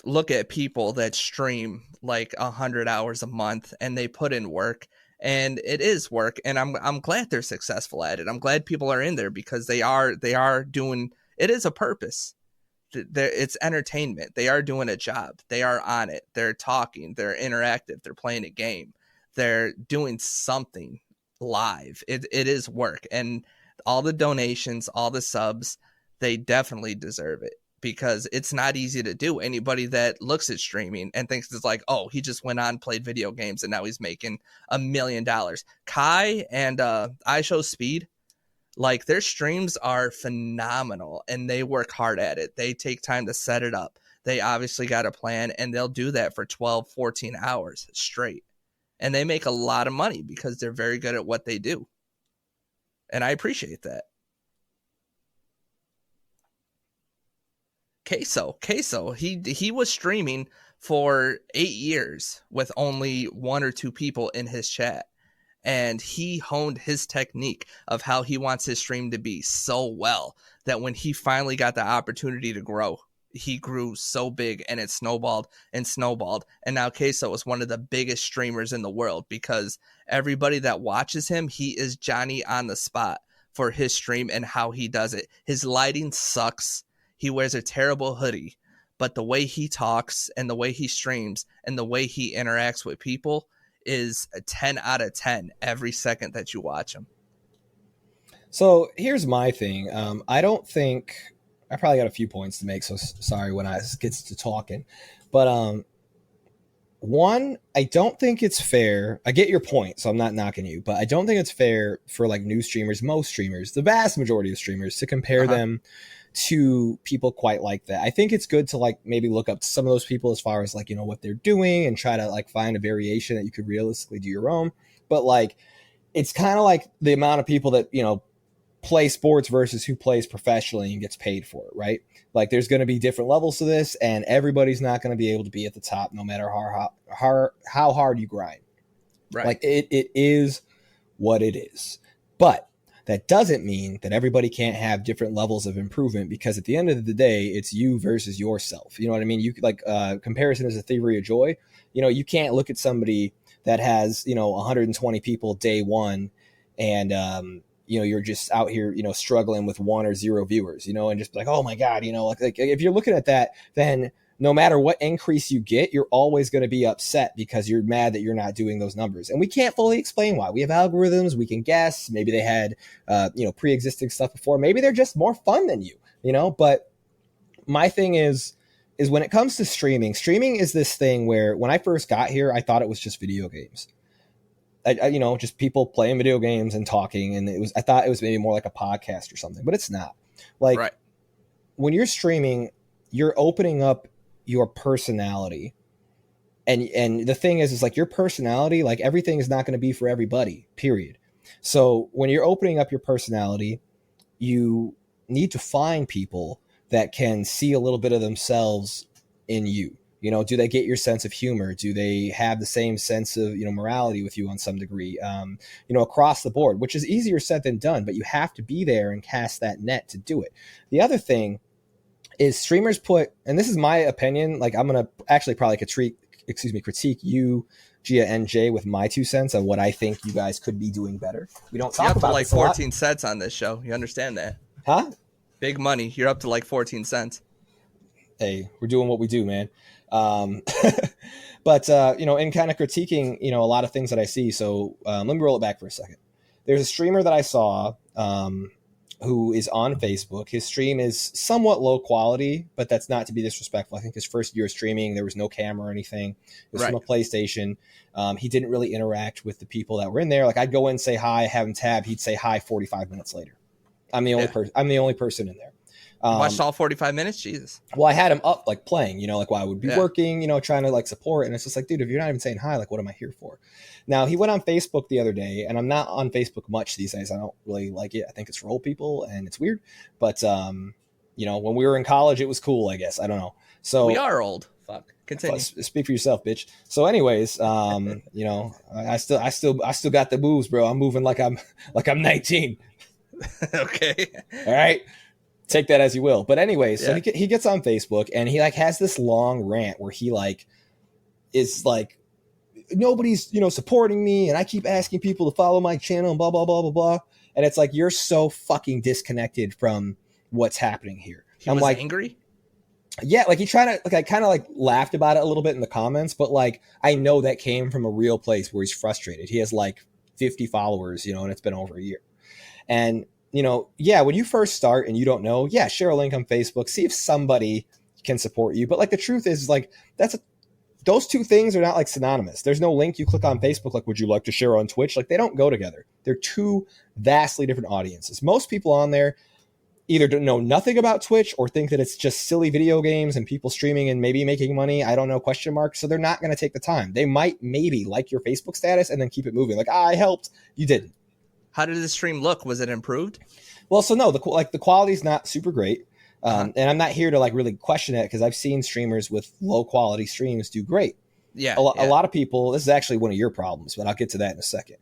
look at people that stream like 100 hours a month and they put in work, and it is work, and I'm glad they're successful at it. I'm glad people are in there because they are doing it. Is a purpose. It's entertainment. They are doing a job. They are on it. They're talking. They're interactive. They're playing a game. They're doing something live. It is work, and all the donations, all the subs, they definitely deserve it because it's not easy to do. Anybody that looks at streaming and thinks it's like, oh, he just went on, played video games, and now he's making $1 million. Kai and iShowSpeed, like their streams are phenomenal and they work hard at it. They take time to set it up. They obviously got a plan and they'll do that for 12, 14 hours straight. And they make a lot of money because they're very good at what they do. And I appreciate that. Queso, he was streaming for 8 years with only 1 or 2 people in his chat. And he honed his technique of how he wants his stream to be so well that when he finally got the opportunity to grow, he grew so big and it snowballed and snowballed. And now Queso is one of the biggest streamers in the world because everybody that watches him, he is Johnny on the spot for his stream and how he does it. His lighting sucks. He wears a terrible hoodie, but the way he talks and the way he streams and the way he interacts with people is a 10 out of 10 every second that you watch him. So here's my thing. I don't think I probably got a few points to make. So sorry when I gets to talking, but one, I don't think it's fair. I get your point, so I'm not knocking you, but I don't think it's fair for like new streamers, most streamers, the vast majority of streamers, to compare them to people quite like that. I think it's good to like maybe look up to some of those people as far as like, what they're doing and try to like find a variation that you could realistically do your own. But like, it's kind of like the amount of people that, play sports versus who plays professionally and gets paid for it, right? Like there's going to be different levels to this and everybody's not going to be able to be at the top no matter how hard you grind. Right. Like it is what it is. But That doesn't mean that everybody can't have different levels of improvement, because at the end of the day, it's you versus yourself. You know what I mean? You like comparison is a theory of joy. You know, you can't look at somebody that has, 120 people day one and, you're just out here, struggling with 1 or 0 viewers, and just like, oh my God, like if you're looking at that, then no matter what increase you get, you're always going to be upset because you're mad that you're not doing those numbers. And we can't fully explain why. We have algorithms. We can guess. Maybe they had, pre-existing stuff before. Maybe they're just more fun than you, But my thing is when it comes to streaming is this thing where when I first got here, I thought it was just video games. Just people playing video games and talking. And I thought it was maybe more like a podcast or something, but it's not. Like right. When you're streaming, you're opening up your personality. And the thing is like your personality, like everything is not going to be for everybody, period. So when you're opening up your personality, you need to find people that can see a little bit of themselves in you. Do they get your sense of humor? Do they have the same sense of, morality with you on some degree, across the board, which is easier said than done, but you have to be there and cast that net to do it. The other thing is streamers put, and this is my opinion, like I'm going to actually probably critique you, Gia and Jay, with my 2 cents on what I think you guys could be doing better. We don't talk about like 14 cents on this show. You understand that? Huh? Big money. You're up to like 14 cents. Hey, we're doing what we do, man. But, in kind of critiquing, a lot of things that I see. So let me roll it back for a second. There's a streamer that I saw who is on Facebook. His stream is somewhat low quality, but that's not to be disrespectful. I think his first year streaming, there was no camera or anything. It was from a PlayStation. He didn't really interact with the people that were in there. Like I'd go in, say hi, have him tab. He'd say hi 45 minutes later. I'm the only person. I'm the only person in there. Watched all 45 minutes? Jesus. Well, I had him up like playing, like while I would be working, trying to like support. And it's just like, dude, if you're not even saying hi, like what am I here for? Now he went on Facebook the other day, and I'm not on Facebook much these days. I don't really like it. I think it's for old people and it's weird. But when we were in college, it was cool, I guess. I don't know. So we are old. Fuck. Continue. Speak for yourself, bitch. So anyways, I still got the moves, bro. I'm moving like I'm 19. Okay. All right. Take that as you will. But anyways, so he gets on Facebook and he like has this long rant where he like is like, nobody's, supporting me. And I keep asking people to follow my channel and blah, blah, blah, blah, blah. And it's like, you're so fucking disconnected from what's happening here. I'm like angry. Yeah. Like he tried to, like, I kind of like laughed about it a little bit in the comments, but like, I know that came from a real place where he's frustrated. He has like 50 followers, and it's been over a year. And, when you first start and you don't know, share a link on Facebook, see if somebody can support you. But like the truth is like, those two things are not like synonymous. There's no link you click on Facebook. Like, would you like to share on Twitch? Like they don't go together. They're two vastly different audiences. Most people on there either don't know nothing about Twitch or think that it's just silly video games and people streaming and maybe making money. I don't know, ? So they're not going to take the time. They might maybe like your Facebook status and then keep it moving. Like, I helped. You didn't. How did the stream look? Was it improved? Well, so no, the quality is not super great. And I'm not here to like really question it because I've seen streamers with low quality streams do great. Yeah. A lot of people, this is actually one of your problems, but I'll get to that in a second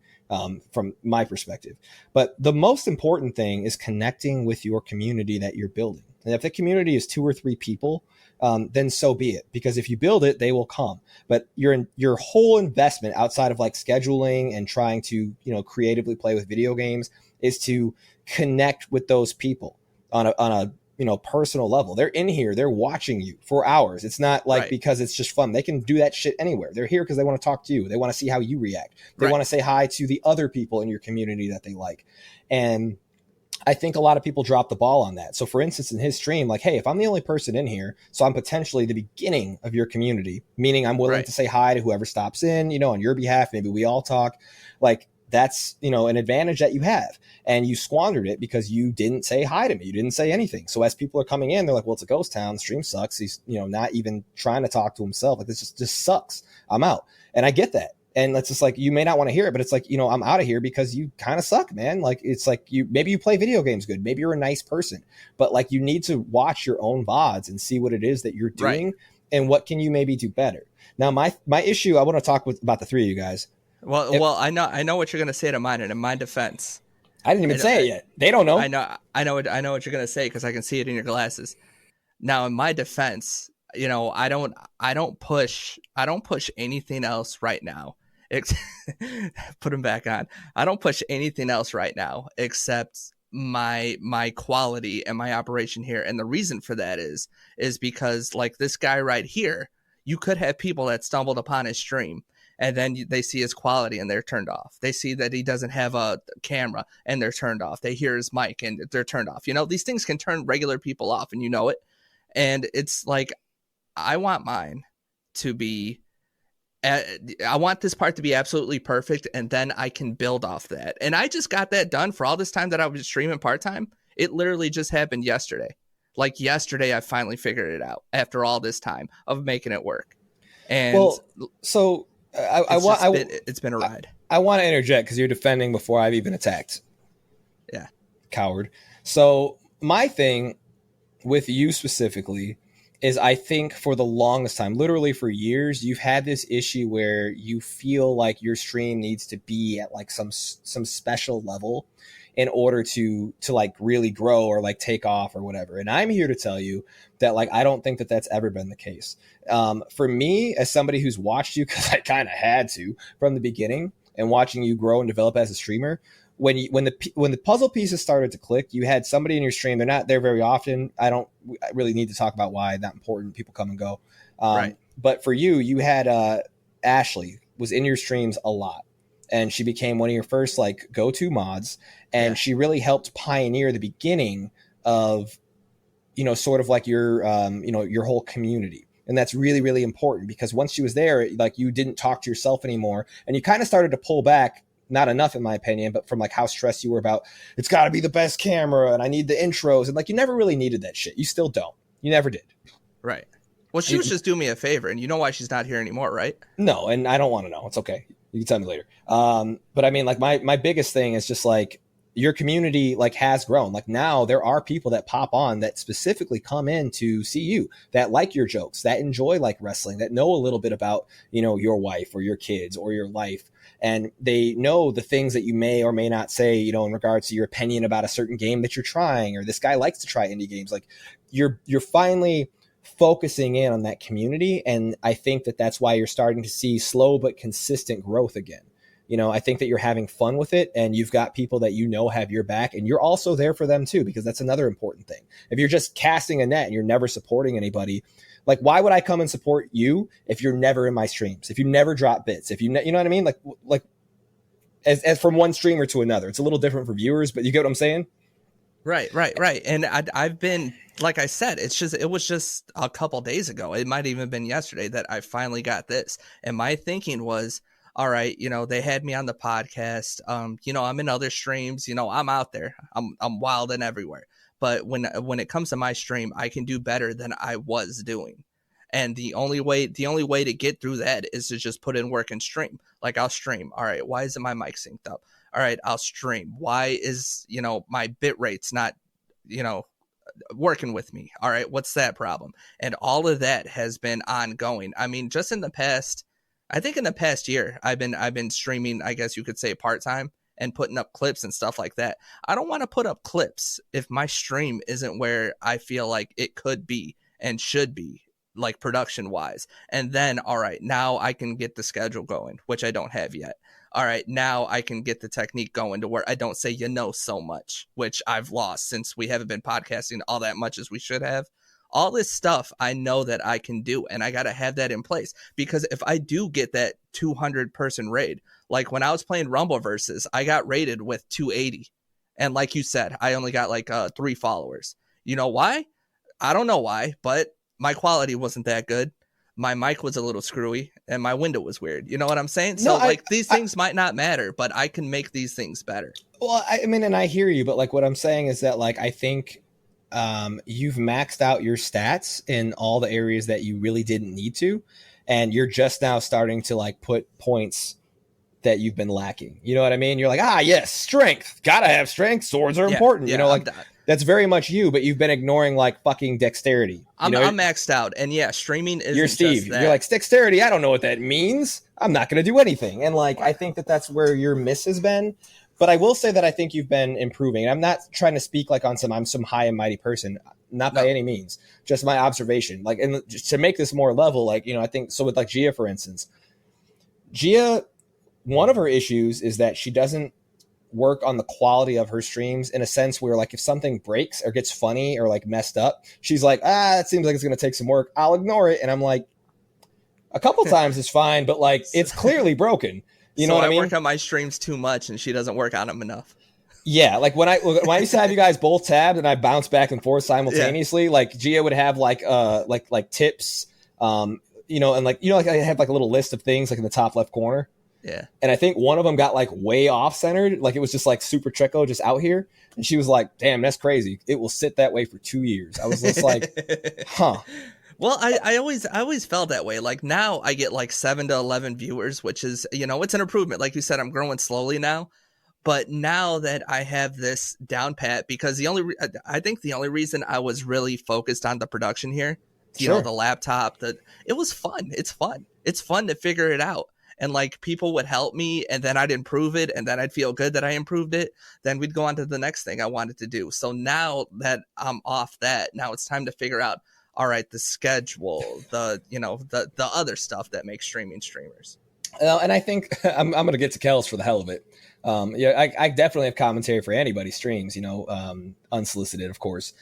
from my perspective. But the most important thing is connecting with your community that you're building. And if the community is 2 or 3 people, then so be it. Because if you build it, they will come. But your whole investment outside of like scheduling and trying to, creatively play with video games is to connect with those people on a personal level. They're in here, they're watching you for hours. It's not like because it's just fun. They can do that shit anywhere. They're here because they want to talk to you. They want to see how you react. They want to say hi to the other people in your community that they like. And I think a lot of people drop the ball on that. So for instance, in his stream, like, hey, if I'm the only person in here, so I'm potentially the beginning of your community, meaning I'm willing to say hi to whoever stops in, on your behalf, maybe we all talk, like that's, an advantage that you have. And you squandered it because you didn't say hi to me. You didn't say anything. So as people are coming in, they're like, well, it's a ghost town. The stream sucks. He's, not even trying to talk to himself. Like this just sucks. I'm out. And I get that. And it's just like, you may not want to hear it, but it's like, I'm out of here because you kind of suck, man. Like, it's like maybe you play video games good. Maybe you're a nice person, but like, you need to watch your own VODs and see what it is that you're doing and what can you maybe do better. Now, my issue, I want to talk about the 3 of you guys. Well, I know what you're going to say to mine, and in my defense, I didn't even say it yet. They don't know. I know what you're gonna say because I can see it in your glasses. Now, in my defense, I don't push anything else right now. Put them back on. I don't push anything else right now except my quality and my operation here. And the reason for that is because like this guy right here, you could have people that stumbled upon his stream and then they see his quality and they're turned off. They see that he doesn't have a camera and they're turned off. They hear his mic and they're turned off. These things can turn regular people off and you know it. And it's like, I want mine to be, I want this part to be absolutely perfect, and then I can build off that. And I just got that done for all this time that I was streaming part-time. It literally just happened yesterday. Like yesterday, I finally figured it out after all this time of making it work. And well, so it's been a ride. I want to interject because you're defending before I've even attacked. Yeah. Coward. So my thing with you specifically is I think for the longest time, literally for years, you've had this issue where you feel like your stream needs to be at like some special level in order to like really grow or like take off or whatever. And I'm here to tell you that like I don't think that that's ever been the case. For me, as somebody who's watched you, because I kind of had to from the beginning, and watching you grow and develop as a streamer, when the puzzle pieces started to click, you had somebody in your stream. They're not there very often. I really need to talk about why. Not important. People come and go. Right. But for you, you had Ashley was in your streams a lot, and she became one of your first like go-to mods, and she really helped pioneer the beginning of, sort of like your your whole community. And that's really, really important because once she was there, like you didn't talk to yourself anymore, and you kind of started to pull back. Not enough, in my opinion, but from like how stressed you were about it's got to be the best camera and I need the intros. And like you never really needed that shit. You still don't. You never did. Right. Well, she was just doing me a favor, and you know why she's not here anymore, right? No, and I don't want to know. It's okay. You can tell me later. But I mean, like my biggest thing is just like your community like has grown. Like now there are people that pop on that specifically come in to see you, that like your jokes, that enjoy like wrestling, that know a little bit about, your wife or your kids or your life. And they know the things that you may or may not say, in regards to your opinion about a certain game that you're trying, or this guy likes to try indie games. Like you're finally focusing in on that community. And I think that that's why you're starting to see slow but consistent growth again. I think that you're having fun with it, and you've got people that have your back, and you're also there for them too, because that's another important thing. If you're just casting a net and you're never supporting anybody, like why would I come and support you if you're never in my streams, if you never drop bits, if you know what I mean? Like as from one streamer to another, it's a little different for viewers, but you get what I'm saying? Right. And I've been, like I said, it was just a couple days ago. It might even have been yesterday that I finally got this. And my thinking was, all right, they had me on the podcast. I'm in other streams, I'm out there. I'm wild and everywhere. But when it comes to my stream, I can do better than I was doing. And the only way to get through that is to just put in work and stream. Like I'll stream. All right, why isn't my mic synced up? All right, I'll stream. Why is, my bit rate's not, working with me? All right, what's that problem? And all of that has been ongoing. I mean, just in the past year, I've been streaming, I guess you could say part-time, and putting up clips and stuff like that. I don't want to put up clips if my stream isn't where I feel like it could be and should be, like production wise. And then, all right, now I can get the schedule going, which I don't have yet. All right, now I can get the technique going to where I don't say so much, which I've lost since we haven't been podcasting all that much as we should have. All this stuff I know that I can do, and I got to have that in place, because if I do get that 200 person raid, like when I was playing Rumble Versus, I got raided with 280. And like you said, I only got like 3 followers. You know why? I don't know why, but my quality wasn't that good. My mic was a little screwy and my window was weird. You know what I'm saying? So these things might not matter, but I can make these things better. Well, I mean, and I hear you, but like what I'm saying is that like, I think you've maxed out your stats in all the areas that you really didn't need to. And you're just now starting to like put points that you've been lacking. You know what I mean? You're like, yes, strength. Gotta have strength. Swords are important. That's very much you, but you've been ignoring like fucking dexterity. I'm maxed out. And streaming is. You're Steve. You're like, dexterity. I don't know what that means. I'm not going to do anything. And like, I think that that's where your miss has been. But I will say that I think you've been improving. And I'm not trying to speak like on I'm some high and mighty person, not by any means. Just my observation. Like, and just to make this more level, like, I think so with like Gia, for instance. Gia, one of her issues is that she doesn't work on the quality of her streams in a sense where, like, if something breaks or gets funny or like messed up, she's like, it seems like it's going to take some work. I'll ignore it. And I'm like, a couple times is fine, but like it's clearly broken. You know what I mean? I work on my streams too much, and she doesn't work on them enough. Yeah, like when I used to have you guys both tabbed and I bounced back and forth simultaneously, like Gia would have like tips, and like I have like a little list of things like in the top left corner. Yeah. And I think one of them got like way off centered, like it was just like super Treco just out here, and she was like, "Damn, that's crazy. It will sit that way for 2 years." I was just like, "Huh." Well, I always felt that way. Like now I get like 7 to 11 viewers, which is, it's an improvement. Like you said, I'm growing slowly now. But now that I have this down pat, because I think the only reason I was really focused on the production here, the laptop, it was fun. It's fun. It's fun to figure it out. And like people would help me, and then I'd improve it, and then I'd feel good that I improved it. Then we'd go on to the next thing I wanted to do. So now that I'm off that, now it's time to figure out, all right, the schedule, the other stuff that makes streamers. And I think I'm going to get to Kels for the hell of it. I definitely have commentary for anybody's streams, unsolicited, of course.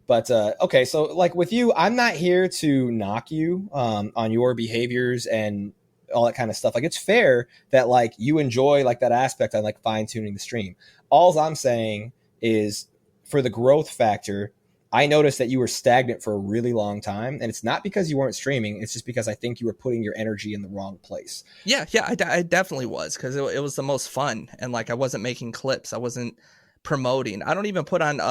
But okay, so like with you, I'm not here to knock you on your behaviors and all that kind of stuff. Like it's fair that like you enjoy like that aspect on like fine tuning the stream. All I'm saying is for the growth factor, I noticed that you were stagnant for a really long time, and it's not because you weren't streaming. It's just because I think you were putting your energy in the wrong place. Yeah, I definitely was, because it was the most fun, and like I wasn't making clips, I wasn't promoting. I don't even put on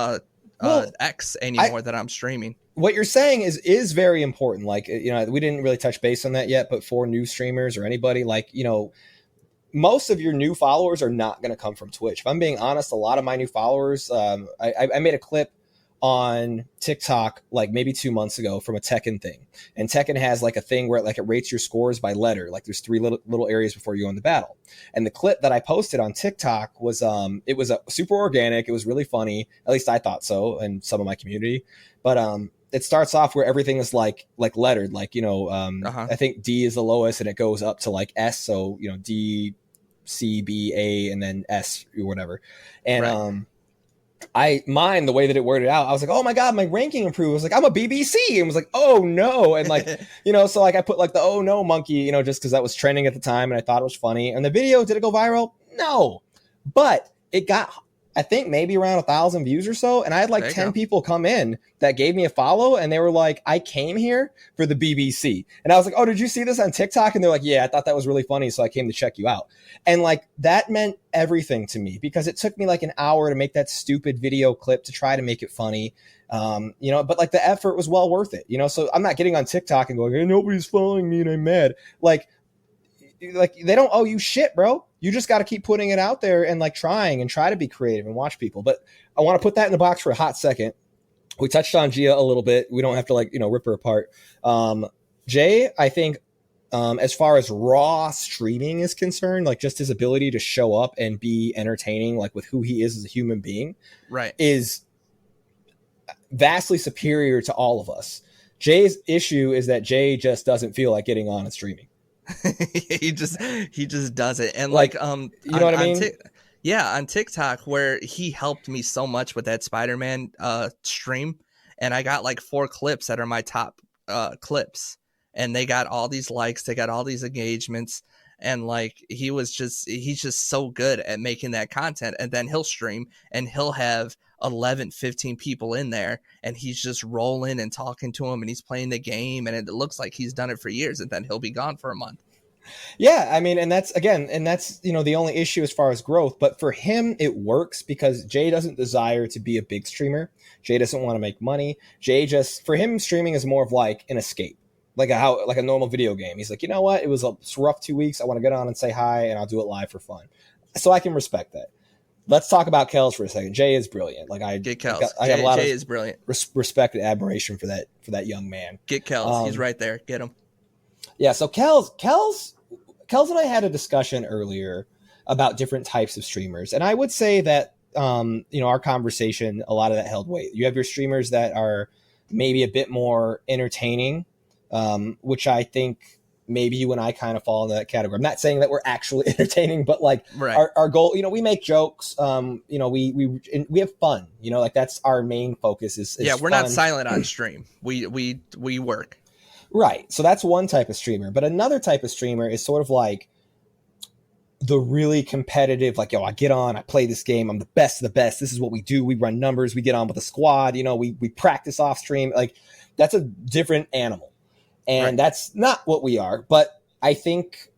X anymore that I'm streaming. What you're saying is very important. Like, we didn't really touch base on that yet, but for new streamers or anybody, like, most of your new followers are not going to come from Twitch. If I'm being honest, a lot of my new followers, I made a clip on TikTok like maybe 2 months ago from a Tekken thing, and Tekken has like a thing where like it rates your scores by letter. Like there's 3 little areas before you go in the battle. And the clip that I posted on TikTok was it was super organic. It was really funny, at least I thought so, and some of my community. But it starts off where everything is like lettered, like I think D is the lowest, and it goes up to like S, so D, C, B, A, and then S or whatever. And the way that it worded out, I was like, oh my God, my ranking improved. I was like, I'm a BBC, and was like, oh no. And like, so like I put like the oh no monkey, just because that was trending at the time and I thought it was funny. And the video, did it go viral? No, but it got, I think maybe around 1,000 views or so. And I had like 10 people come in that gave me a follow, and they were like, I came here for the BBC. And I was like, oh, did you see this on TikTok? And they're like, yeah, I thought that was really funny, so I came to check you out. And like that meant everything to me, because it took me like an hour to make that stupid video clip to try to make it funny. But like the effort was well worth it, so I'm not getting on TikTok and going, hey, nobody's following me and I'm mad. Like they don't owe you shit, bro. You just got to keep putting it out there and like try to be creative and watch people. But I want to put that in the box for a hot second. We touched on Gia a little bit. We don't have to like, rip her apart. Jay, I think, as far as raw streaming is concerned, like just his ability to show up and be entertaining, like with who he is as a human being, right, is vastly superior to all of us. Jay's issue is that Jay just doesn't feel like getting on and streaming. he just does it. And like you know what I mean? On TikTok, where he helped me so much with that Spider-Man stream, and I got like 4 clips that are my top clips, and they got all these likes, they got all these engagements, and like he's just so good at making that content. And then he'll stream and he'll have 11, 15 people in there, and he's just rolling and talking to them, and he's playing the game, and it looks like he's done it for years, and then he'll be gone for a month. Yeah, I mean, and that's the only issue as far as growth. But for him, it works because Jay doesn't desire to be a big streamer. Jay doesn't want to make money. For him, streaming is more of like an escape, like a normal video game. He's like, you know what? It was a rough 2 weeks. I want to get on and say hi, and I'll do it live for fun. So I can respect that. Let's talk about Kels for a second. Jay is brilliant. Like get Kels. I got a lot Jay of is brilliant. Respect and admiration for that young man. Get Kels. He's right there. Get him. Yeah. So Kels and I had a discussion earlier about different types of streamers. And I would say that, our conversation, a lot of that held weight. You have your streamers that are maybe a bit more entertaining, which I think maybe you and I kind of fall into that category. I'm not saying that we're actually entertaining, but like our goal, we make jokes, we have fun, like that's our main focus is we're fun. Not silent on stream. We work. Right. So that's one type of streamer, but another type of streamer is sort of like the really competitive, like, I get on, I play this game, I'm the best of the best. This is what we do. We run numbers, we get on with a squad, we practice off stream. Like that's a different animal. And that's not what we are. But I think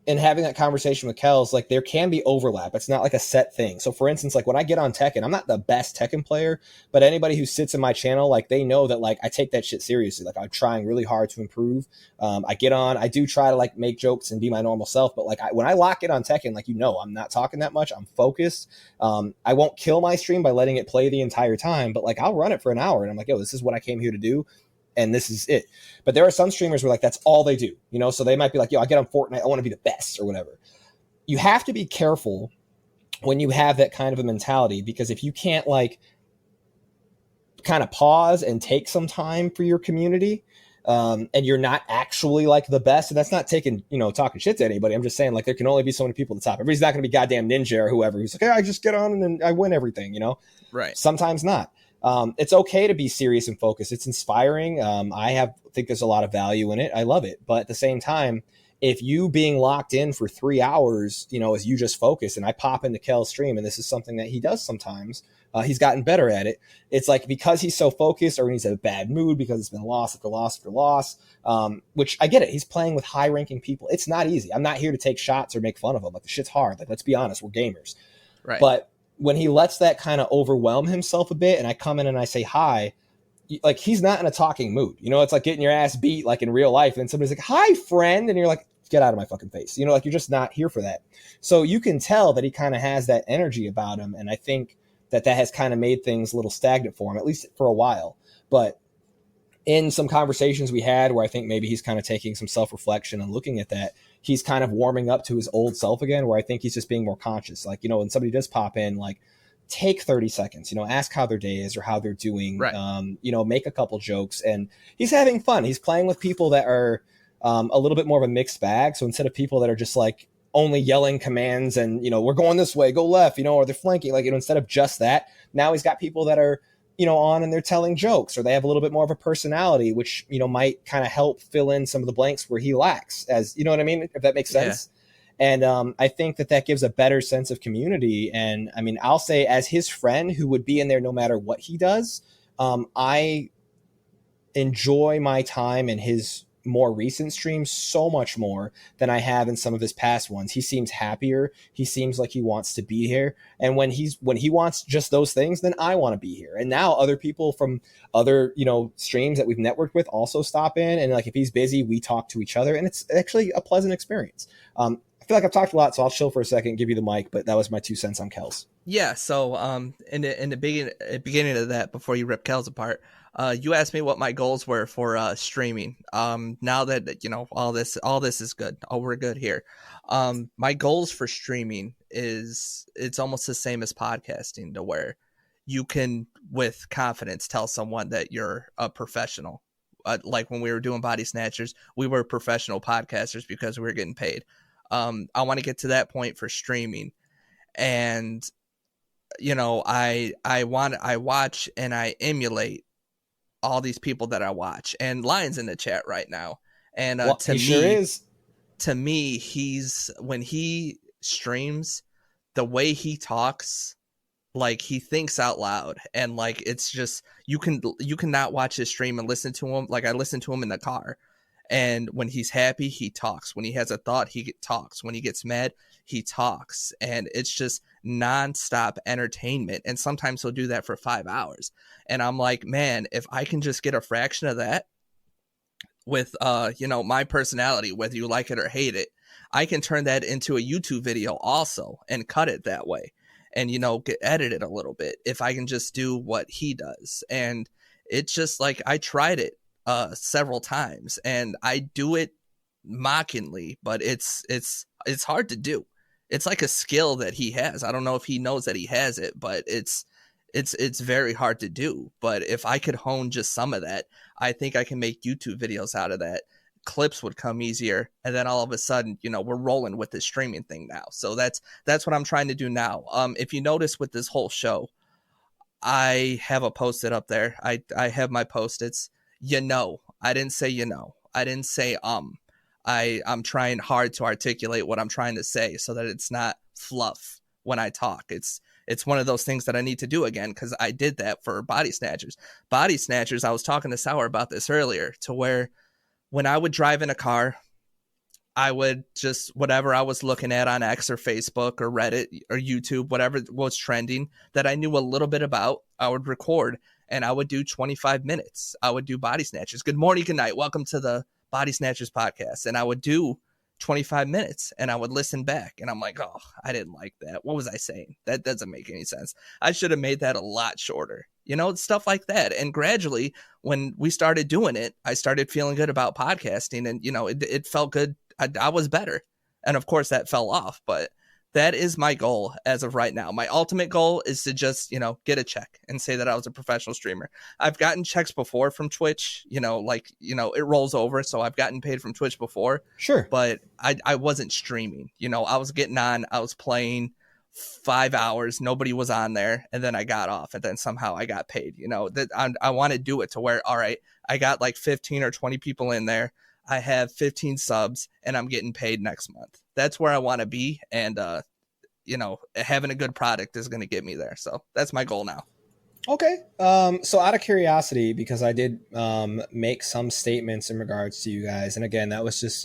in having that conversation with Kels, like there can be overlap. It's not like a set thing. So for instance, like when I get on Tekken, I'm not the best Tekken player, but anybody who sits in my channel, like they know that like I take that shit seriously. Like I'm trying really hard to improve. I get on, I do try to like make jokes and be my normal self. But like when I lock it on Tekken, like, I'm not talking that much. I'm focused. I won't kill my stream by letting it play the entire time, but like I'll run it for an hour and I'm like, this is what I came here to do. And this is it. But there are some streamers where like that's all they do, so they might be like, I get on Fortnite, I want to be the best or whatever. You have to be careful when you have that kind of a mentality, because if you can't like kind of pause and take some time for your community, and you're not actually like the best, and that's not taking, talking shit to anybody. I'm just saying like there can only be so many people at the top. Everybody's not going to be goddamn Ninja or whoever who's like, hey, I just get on and then I win everything, Right. Sometimes not. It's okay to be serious and focused. It's inspiring. I think there's a lot of value in it. I love it. But at the same time, if you being locked in for 3 hours, as you just focus, and I pop into Kel's stream, and this is something that he does sometimes, he's gotten better at it. It's like because he's so focused, or when he's in a bad mood because it's been loss after loss after loss, which I get it. He's playing with high ranking people. It's not easy. I'm not here to take shots or make fun of him. Like the shit's hard. Like, let's be honest, we're gamers. Right. But when he lets that kind of overwhelm himself a bit and I come in and I say hi, like he's not in a talking mood. It's like getting your ass beat like in real life. And somebody's like, hi, friend. And you're like, get out of my fucking face. Like you're just not here for that. So you can tell that he kind of has that energy about him. And I think that has kind of made things a little stagnant for him, at least for a while. But in some conversations we had where I think maybe he's kind of taking some self-reflection and looking at that, he's kind of warming up to his old self again, where I think he's just being more conscious. Like, when somebody does pop in, like take 30 seconds, ask how their day is or how they're doing, right. Make a couple jokes, and he's having fun. He's playing with people that are a little bit more of a mixed bag. So instead of people that are just like only yelling commands and, we're going this way, go left, or they're flanking, like, instead of just that, now he's got people that are, on and they're telling jokes, or they have a little bit more of a personality, which, might kind of help fill in some of the blanks where he lacks, as you know what I mean, if that makes sense. Yeah. And I think that gives a better sense of community. And I mean, I'll say as his friend who would be in there no matter what he does, I enjoy my time in his more recent streams so much more than I have in some of his past ones. He seems happier. He seems like he wants to be here. And when he wants just those things, then I want to be here. And now other people from other, streams that we've networked with also stop in. And like, if he's busy, we talk to each other, and it's actually a pleasant experience. I feel like I've talked a lot, so I'll chill for a second, give you the mic, but that was my 2 cents on Kels. Yeah. So, in the beginning of that, before you rip Kels apart, you asked me what my goals were for streaming. Now that all this is good, we're good here. My goals for streaming it's almost the same as podcasting, to where you can with confidence tell someone that you're a professional. Like when we were doing Body Snatchers, we were professional podcasters because we were getting paid. I want to get to that point for streaming, and I watch and I emulate all these people that I watch, and Lion's in the chat right now. And to me, he's, when he streams, the way he talks, like he thinks out loud, and like, it's just, you cannot watch his stream and listen to him. Like I listen to him in the car, and when he's happy, he talks. When he has a thought, he talks. When he gets mad, he talks. And it's just nonstop entertainment. And sometimes he'll do that for 5 hours. And I'm like, man, if I can just get a fraction of that with, my personality, whether you like it or hate it, I can turn that into a YouTube video also and cut it that way. And, edit it a little bit if I can just do what he does. And it's just like, I tried it several times, and I do it mockingly, but it's hard to do. it's like a skill that he has. I don't know if he knows that he has it, but it's very hard to do. But if I could hone just some of that, I think I can make YouTube videos out of that. Clips would come easier, and then all of a sudden, you know, we're rolling with this streaming thing now. So that's what I'm trying to do now. If you notice with this whole show, I have a post-it up there. I have my post-its. You know, I didn't say you know. I didn't say I'm trying hard to articulate what I'm trying to say so that it's not fluff when I talk. It's one of those things that I need to do again, because I did that for Body Snatchers. Body Snatchers, I was talking to Sour about this earlier, to where when I would drive in a car, I would just, whatever I was looking at on X or Facebook or Reddit or YouTube, whatever was trending that I knew a little bit about, I would record and I would do 25 minutes. I would do Body Snatchers. Good morning, good night. Welcome to the Body Snatchers podcast. And I would do 25 minutes and I would listen back and I'm like, oh, I didn't like that. What was I saying? That doesn't make any sense. I should have made that a lot shorter, you know, stuff like that. And gradually, when we started doing it, I started feeling good about podcasting, and, you know, it felt good. I was better. And of course that fell off, but that is my goal as of right now. My ultimate goal is to just, you know, get a check and say that I was a professional streamer. I've gotten checks before from Twitch, you know, like, you know, it rolls over. So I've gotten paid from Twitch before. Sure. But I wasn't streaming, you know, I was getting on, I was playing 5 hours. Nobody was on there. And then I got off, and then somehow I got paid, you know, that I want to do it to where, all right, I got like 15 or 20 people in there. I have 15 subs and I'm getting paid next month. That's where I want to be. And, you know, having a good product is going to get me there. So that's my goal now. Okay. So out of curiosity, because I did make some statements in regards to you guys. And again, that was just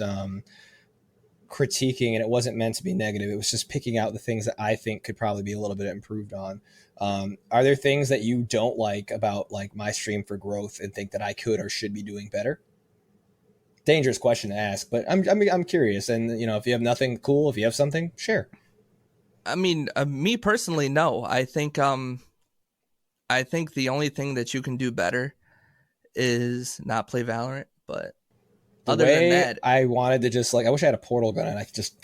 critiquing, and it wasn't meant to be negative. It was just picking out the things that I think could probably be a little bit improved on. Are there things that you don't like about like my stream for growth and think that I could or should be doing better? Dangerous question to ask, but I'm curious. And, you know, if you have nothing, cool. If you have something, share. I mean, me personally, no. I think the only thing that you can do better is not play Valorant. But other than that, I wanted to just, like, I wish I had a portal gun and I could just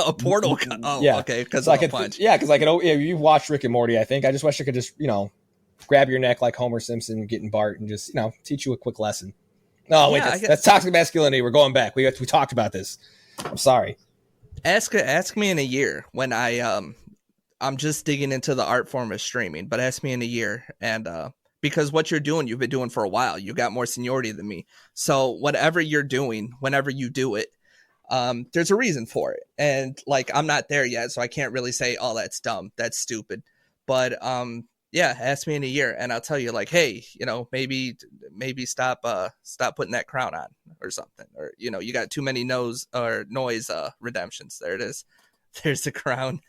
a portal gun. Oh, yeah. Okay, because so I could punch. Yeah, because I could. Yeah, you watched Rick and Morty. I think I just wish I could just, you know, grab your neck like Homer Simpson getting Bart and just, you know, teach you a quick lesson. No, wait, that's toxic masculinity. We're going back. We talked about this. I'm sorry. Ask me in a year when I'm just digging into the art form of streaming, but ask me in a year. And because what you've been doing for a while. You got more seniority than me. So whatever you're doing, whenever you do it, there's a reason for it. And like, I'm not there yet, so I can't really say, oh, that's dumb, that's stupid. But yeah, ask me in a year and I'll tell you, like, hey, you know, maybe stop putting that crown on or something. Or, you know, you got too many noise redemptions. There it is. There's the crown.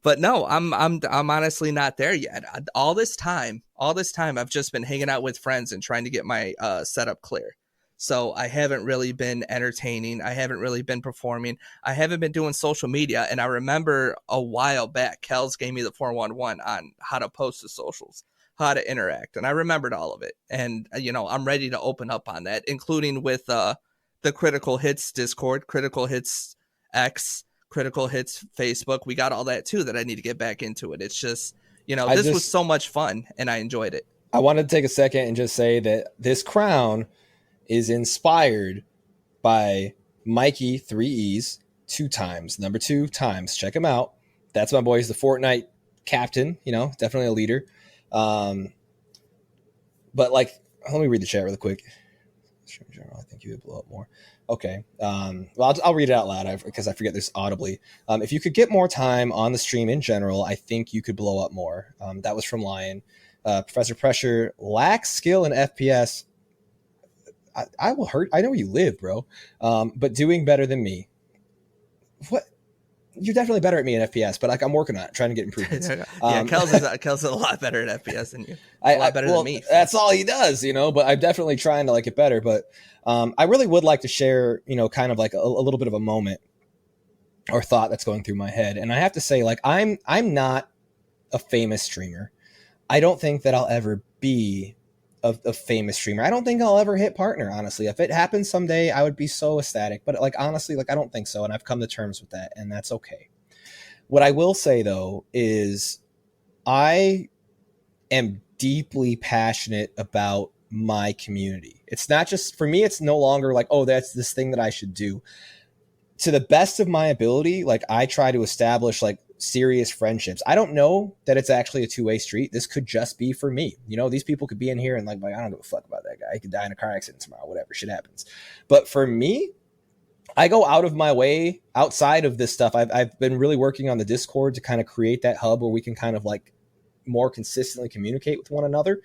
But no, I'm honestly not there yet. All this time I've just been hanging out with friends and trying to get my setup clear. So I haven't really been entertaining. I haven't really been performing. I haven't been doing social media. And I remember a while back, Kels gave me the 411 on how to post to socials, how to interact. And I remembered all of it. And, you know, I'm ready to open up on that, including with the Critical Hits Discord, Critical Hits X, Critical Hits Facebook. We got all that too that I need to get back into it. It's just, you know, this was so much fun and I enjoyed it. I wanted to take a second and just say that this crown is inspired by Mikey 3Es 2 times, number 2 times. Check him out. That's my boy. He's the Fortnite captain, you know, definitely a leader. But like, let me read the chat really quick. I think you would blow up more. Okay. Well, I'll read it out loud because I forget this audibly. If you could get more time on the stream in general, I think you could blow up more. That was from Lion. Professor Pressure lacks skill in FPS. I will hurt. I know where you live, bro. But doing better than me. What? You're definitely better at me in FPS, but like I'm working on it, trying to get improvements. Kels is a lot better at FPS than you. A lot better than me. That's all he does, you know. But I'm definitely trying to like get better. But I really would like to share, you know, kind of like a little bit of a moment or thought that's going through my head. And I have to say, like, I'm not a famous streamer. I don't think that I'll ever be a famous streamer. I don't think I'll ever hit partner, honestly. If it happens someday, I would be so ecstatic. But like honestly, like I don't think so, and I've come to terms with that, and that's okay. What I will say though is I am deeply passionate about my community. It's not just for me, it's no longer like, oh, that's this thing that I should do. To the best of my ability, like I try to establish like serious friendships. I don't know that it's actually a two-way street. This could just be for me. You know, these people could be in here and like I don't give a fuck about that guy. He could die in a car accident tomorrow, whatever shit happens. But for me, I go out of my way outside of this stuff. I've been really working on the Discord to kind of create that hub where we can kind of like more consistently communicate with one another.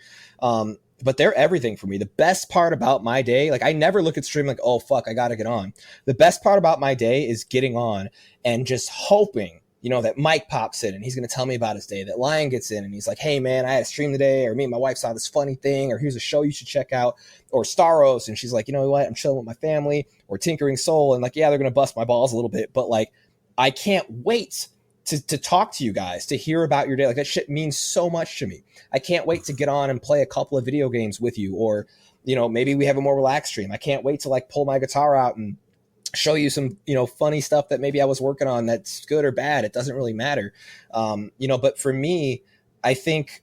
But they're everything for me. The best part about my day, like I never look at stream like, oh fuck, I gotta get on. The best part about my day is getting on and just hoping, you know, that Mike pops in and he's gonna tell me about his day, that Lion gets in and he's like, hey man, I had a stream today, or me and my wife saw this funny thing, or here's a show you should check out, or Staros, and she's like, you know what, I'm chilling with my family, or Tinkering Soul, and like, yeah, they're gonna bust my balls a little bit, but like I can't wait to talk to you guys, to hear about your day. Like that shit means so much to me. I can't wait to get on and play a couple of video games with you, or, you know, maybe we have a more relaxed stream. I can't wait to like pull my guitar out and show you some, you know, funny stuff that maybe I was working on that's good or bad. It doesn't really matter. You know, but for me, I think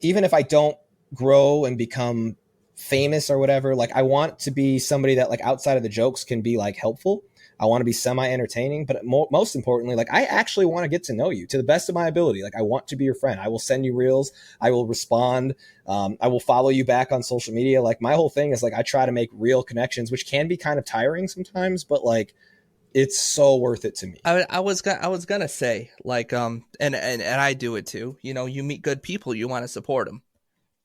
even if I don't grow and become famous or whatever, like I want to be somebody that like outside of the jokes can be like helpful. I want to be semi-entertaining, but most importantly, like I actually want to get to know you to the best of my ability. Like I want to be your friend. I will send you reels. I will respond. I will follow you back on social media. Like my whole thing is like I try to make real connections, which can be kind of tiring sometimes, but like it's so worth it to me. I was gonna say like and I do it too. You know, you meet good people, you want to support them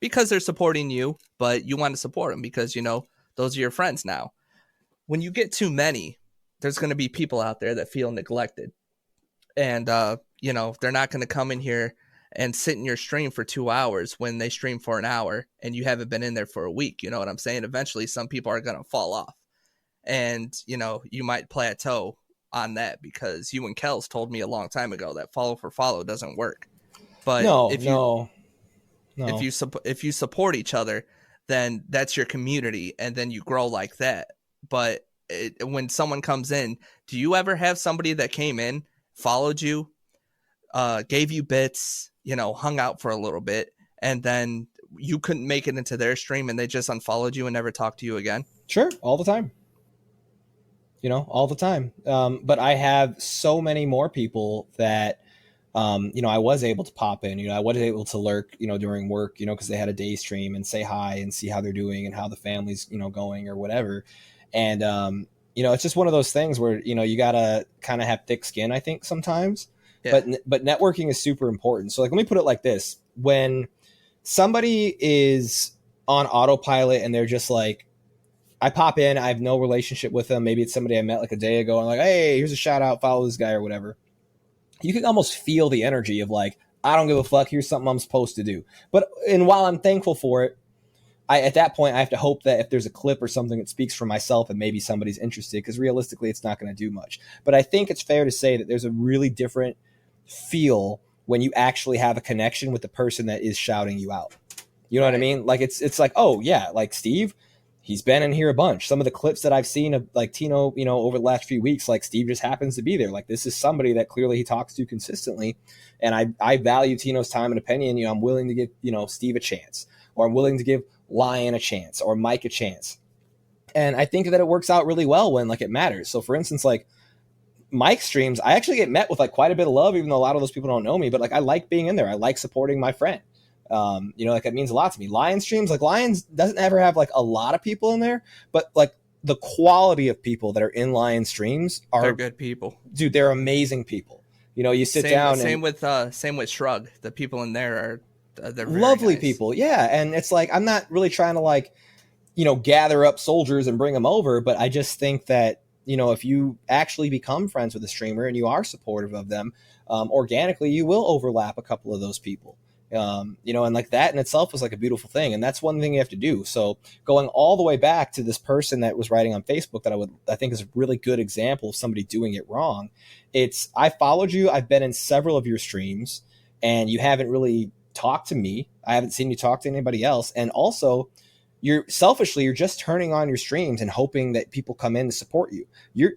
because they're supporting you, but you want to support them because you know those are your friends now. When you get too many, there's going to be people out there that feel neglected, and you know, they're not going to come in here and sit in your stream for 2 hours when they stream for an hour and you haven't been in there for a week. You know what I'm saying? Eventually some people are going to fall off, and you know, you might plateau on that because you and Kels told me a long time ago that follow for follow doesn't work. But if you support each other, then that's your community, and then you grow like that. But when someone comes in, do you ever have somebody that came in, followed you, gave you bits, you know, hung out for a little bit, and then you couldn't make it into their stream and they just unfollowed you and never talked to you again? Sure. All the time. You know, all the time. But I have so many more people that, you know, I was able to pop in, you know, I was able to lurk, you know, during work, you know, because they had a day stream and say hi and see how they're doing and how the family's, you know, going or whatever. And, you know, it's just one of those things where, you know, you got to kind of have thick skin, I think sometimes, yeah. But networking is super important. So like, let me put it like this. When somebody is on autopilot and they're just like, I pop in, I have no relationship with them. Maybe it's somebody I met like a day ago. I'm like, hey, here's a shout out, follow this guy or whatever. You can almost feel the energy of like, I don't give a fuck. Here's something I'm supposed to do. And while I'm thankful for it, at that point, I have to hope that if there's a clip or something that speaks for myself and maybe somebody's interested, because realistically, it's not going to do much. But I think it's fair to say that there's a really different feel when you actually have a connection with the person that is shouting you out. You know what I mean? Like it's like, oh yeah, like Steve, he's been in here a bunch. Some of the clips that I've seen of like Tino, you know, over the last few weeks, like Steve just happens to be there. Like this is somebody that clearly he talks to consistently. And I value Tino's time and opinion. You know, I'm willing to give, you know, Steve a chance, or I'm willing to give Lion a chance, or Mike a chance. And I think that it works out really well when like it matters. So for instance, like Mike streams, I actually get met with like quite a bit of love, even though a lot of those people don't know me, but like I like being in there. I like supporting my friend. You know, like it means a lot to me. Lion streams, like Lions doesn't ever have like a lot of people in there, but like the quality of people that are in Lion streams they're good people, dude. They're amazing people. You know, you sit down. Same with Shrug. The people in there are they're very lovely nice people. Yeah, and it's like I'm not really trying to like, you know, gather up soldiers and bring them over, but I just think that, you know, if you actually become friends with a streamer and you are supportive of them, organically, you will overlap a couple of those people. You know, and like that in itself is like a beautiful thing. And that's one thing you have to do. So going all the way back to this person that was writing on Facebook that I think is a really good example of somebody doing it wrong. I followed you. I've been in several of your streams and you haven't really talk to me. I haven't seen you talk to anybody else. And also, you're just turning on your streams and hoping that people come in to support you.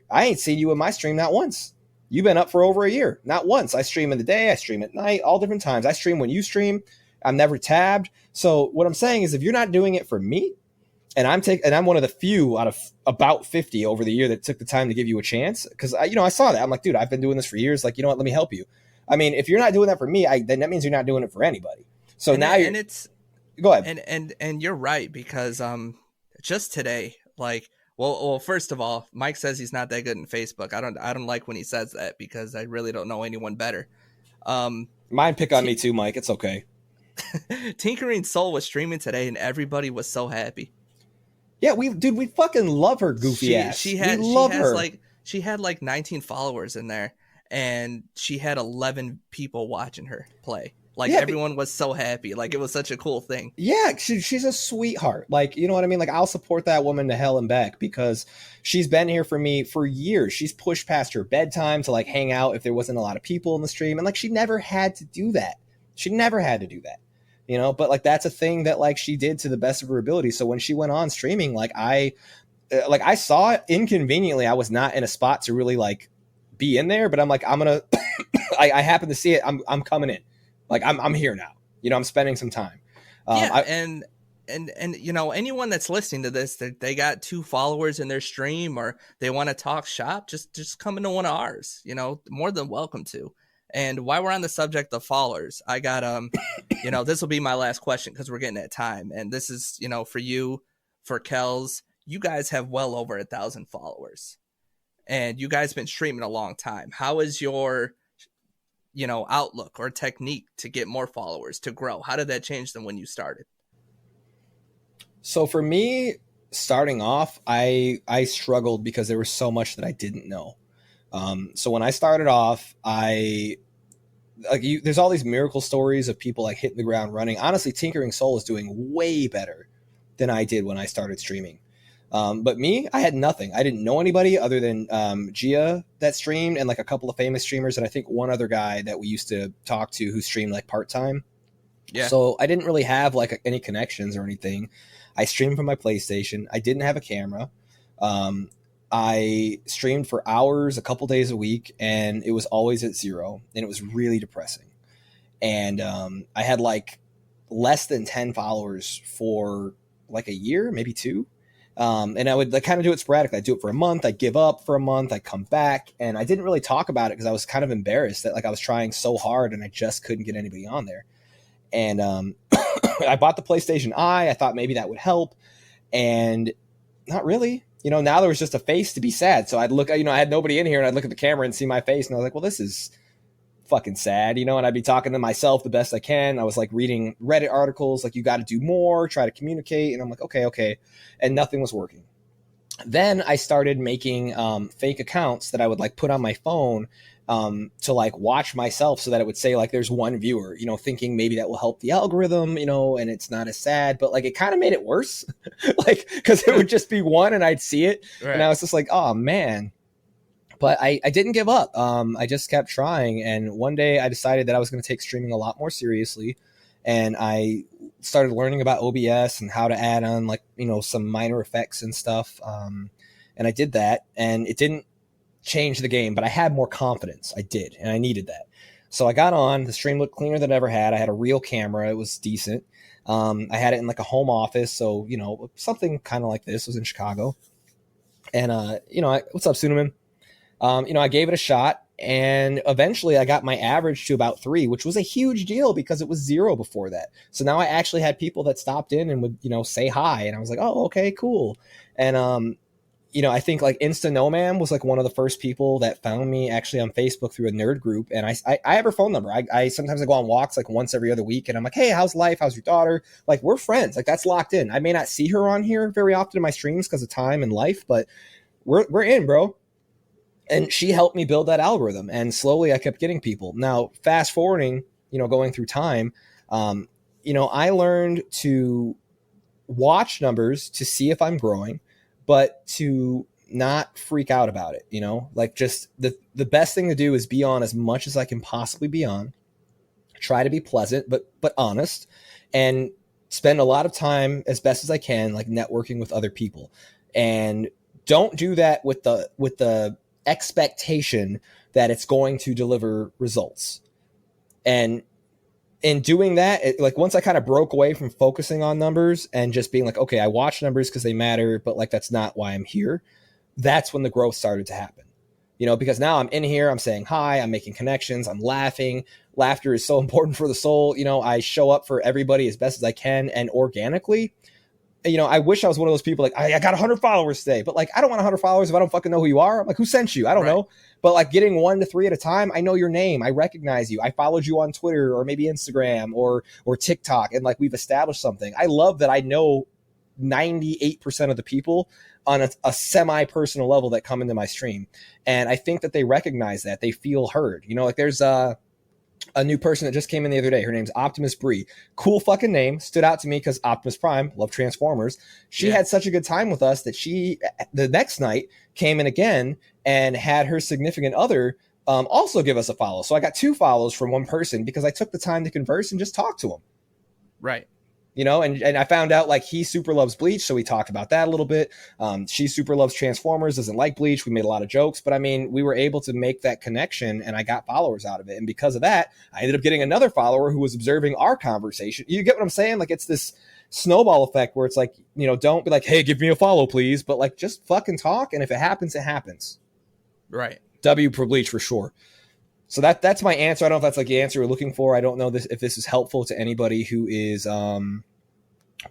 I ain't seen you in my stream not once. You've been up for over a year, not once. I stream in the day, I stream at night, all different times. I stream when you stream. I'm never tabbed. So what I'm saying is, if you're not doing it for me, and I'm one of the few out of about 50 over the year that took the time to give you a chance, because I saw that. I'm like, dude, I've been doing this for years. Like, you know what? Let me help you. I mean, if you're not doing that for me, then that means you're not doing it for anybody. So go ahead. And you're right, because just today, like, well, first of all, Mike says he's not that good in Facebook. I don't like when he says that, because I really don't know anyone better. Mine pick on me too, Mike. It's okay. Tinkering Soul was streaming today, and everybody was so happy. Yeah, we fucking love her goofy ass. She had like 19 followers in there, and she had 11 people watching her play. Like, everyone was so happy. Like, it was such a cool thing. Yeah, she's a sweetheart. Like, you know what I mean? Like, I'll support that woman to hell and back, because she's been here for me for years. She's pushed past her bedtime to like hang out if there wasn't a lot of people in the stream, and like, she never had to do that. But like, that's a thing that like she did to the best of her ability. So when she went on streaming, like I saw it inconveniently. I was not in a spot to really like be in there, but I'm like, I'm gonna I happen to see it. I'm coming in. Like, I'm here now. I'm spending some time. And anyone that's listening to this, they got 2 followers in their stream, or they want to talk shop, just come into one of ours. More than welcome to. And while we're on the subject of followers, I got this will be my last question, because we're getting at time. And this is, for you, for Kels, you guys have well over 1,000 followers, and you guys been streaming a long time. How is your outlook or technique to get more followers, to grow? How did that change than when you started? So for me, starting off, I struggled because there was so much that I didn't know. So when I started off, there's all these miracle stories of people like hitting the ground running. Honestly, Tinkering Soul is doing way better than I did when I started streaming. But me, I had nothing. I didn't know anybody other than Gia that streamed, and like a couple of famous streamers, and I think one other guy that we used to talk to who streamed like part-time. Yeah. So I didn't really have like any connections or anything. I streamed from my PlayStation. I didn't have a camera. I streamed for hours, a couple days a week, and it was always at 0, and it was really depressing. And I had like less than 10 followers for like a year, maybe 2. And I would like kind of do it sporadically. I'd do it for a month. I'd give up for a month. I'd come back, and I didn't really talk about it because I was kind of embarrassed that like I was trying so hard and I just couldn't get anybody on there. And I bought the PlayStation Eye. I thought maybe that would help, and not really. Now there was just a face to be sad. So I'd look, I had nobody in here, and I'd look at the camera and see my face, and I was like, well, this is fucking sad, and I'd be talking to myself the best I can. I was like reading Reddit articles, like, you got to do more, try to communicate. And I'm like, okay. And nothing was working. Then I started making fake accounts that I would like put on my phone to like watch myself, so that it would say like there's 1 viewer, thinking maybe that will help the algorithm, and it's not as sad, but like it kind of made it worse, like, because it would just be 1 and I'd see it, right. And I was just like, oh man. But I didn't give up. I just kept trying, and one day I decided that I was going to take streaming a lot more seriously, and I started learning about OBS and how to add on like some minor effects and stuff, and I did that, and it didn't change the game, but I had more confidence. I did, and I needed that. So I got on. The stream looked cleaner than I ever had. I had a real camera. It was decent. I had it in like a home office, so something kind of like this. Was in Chicago, and what's up, Sunaman? I gave it a shot, and eventually I got my average to about 3, which was a huge deal because it was 0 before that. So now I actually had people that stopped in and would say hi, and I was like, oh, okay, cool. And I think like InstaNoman was like one of the first people that found me actually on Facebook through a nerd group. And I have her phone number. I sometimes I go on walks like once every other week, and I'm like, hey, how's life? How's your daughter? Like, we're friends. Like, that's locked in. I may not see her on here very often in my streams because of time and life, but we're in, bro. And she helped me build that algorithm. And slowly I kept getting people. Now, fast forwarding, going through time, I learned to watch numbers to see if I'm growing, but to not freak out about it, like just the best thing to do is be on as much as I can possibly be on, try to be pleasant, but honest, and spend a lot of time as best as I can, like networking with other people. And don't do that with the expectation that it's going to deliver results. And in doing that, like once I kind of broke away from focusing on numbers and just being like, okay, I watch numbers because they matter, but like that's not why I'm here. That's when the growth started to happen. Because now I'm in here, I'm saying hi, I'm making connections, I'm laughing. Laughter is so important for the soul. I show up for everybody as best as I can and organically. I wish I was one of those people like, I got 100 followers today, but like, I don't want 100 followers if I don't fucking know who you are. I'm like, who sent you? I don't know. But like getting 1 to 3 at a time, I know your name. I recognize you. I followed you on Twitter or maybe Instagram or TikTok. And like, we've established something. I love that I know 98% of the people on a semi-personal level that come into my stream. And I think that they recognize that. They feel heard. Like there's a new person that just came in the other day. Her name's Optimus Bree. Cool fucking name. Stood out to me because Optimus Prime, love Transformers. She had such a good time with us that she, the next night, came in again and had her significant other also give us a follow. So I got 2 follows from one person because I took the time to converse and just talk to him. Right. And I found out like he super loves Bleach, so we talked about that a little bit. She super loves Transformers, doesn't like Bleach. We made a lot of jokes, but I mean, we were able to make that connection, and I got followers out of it. And because of that, I ended up getting another follower who was observing our conversation. You get what I'm saying? Like it's this snowball effect where it's like, don't be like, hey, give me a follow, please, but like just fucking talk, and if it happens, it happens. Right. W for Bleach for sure. So that's my answer. I don't know if that's like the answer you're looking for. I don't know if this is helpful to anybody who is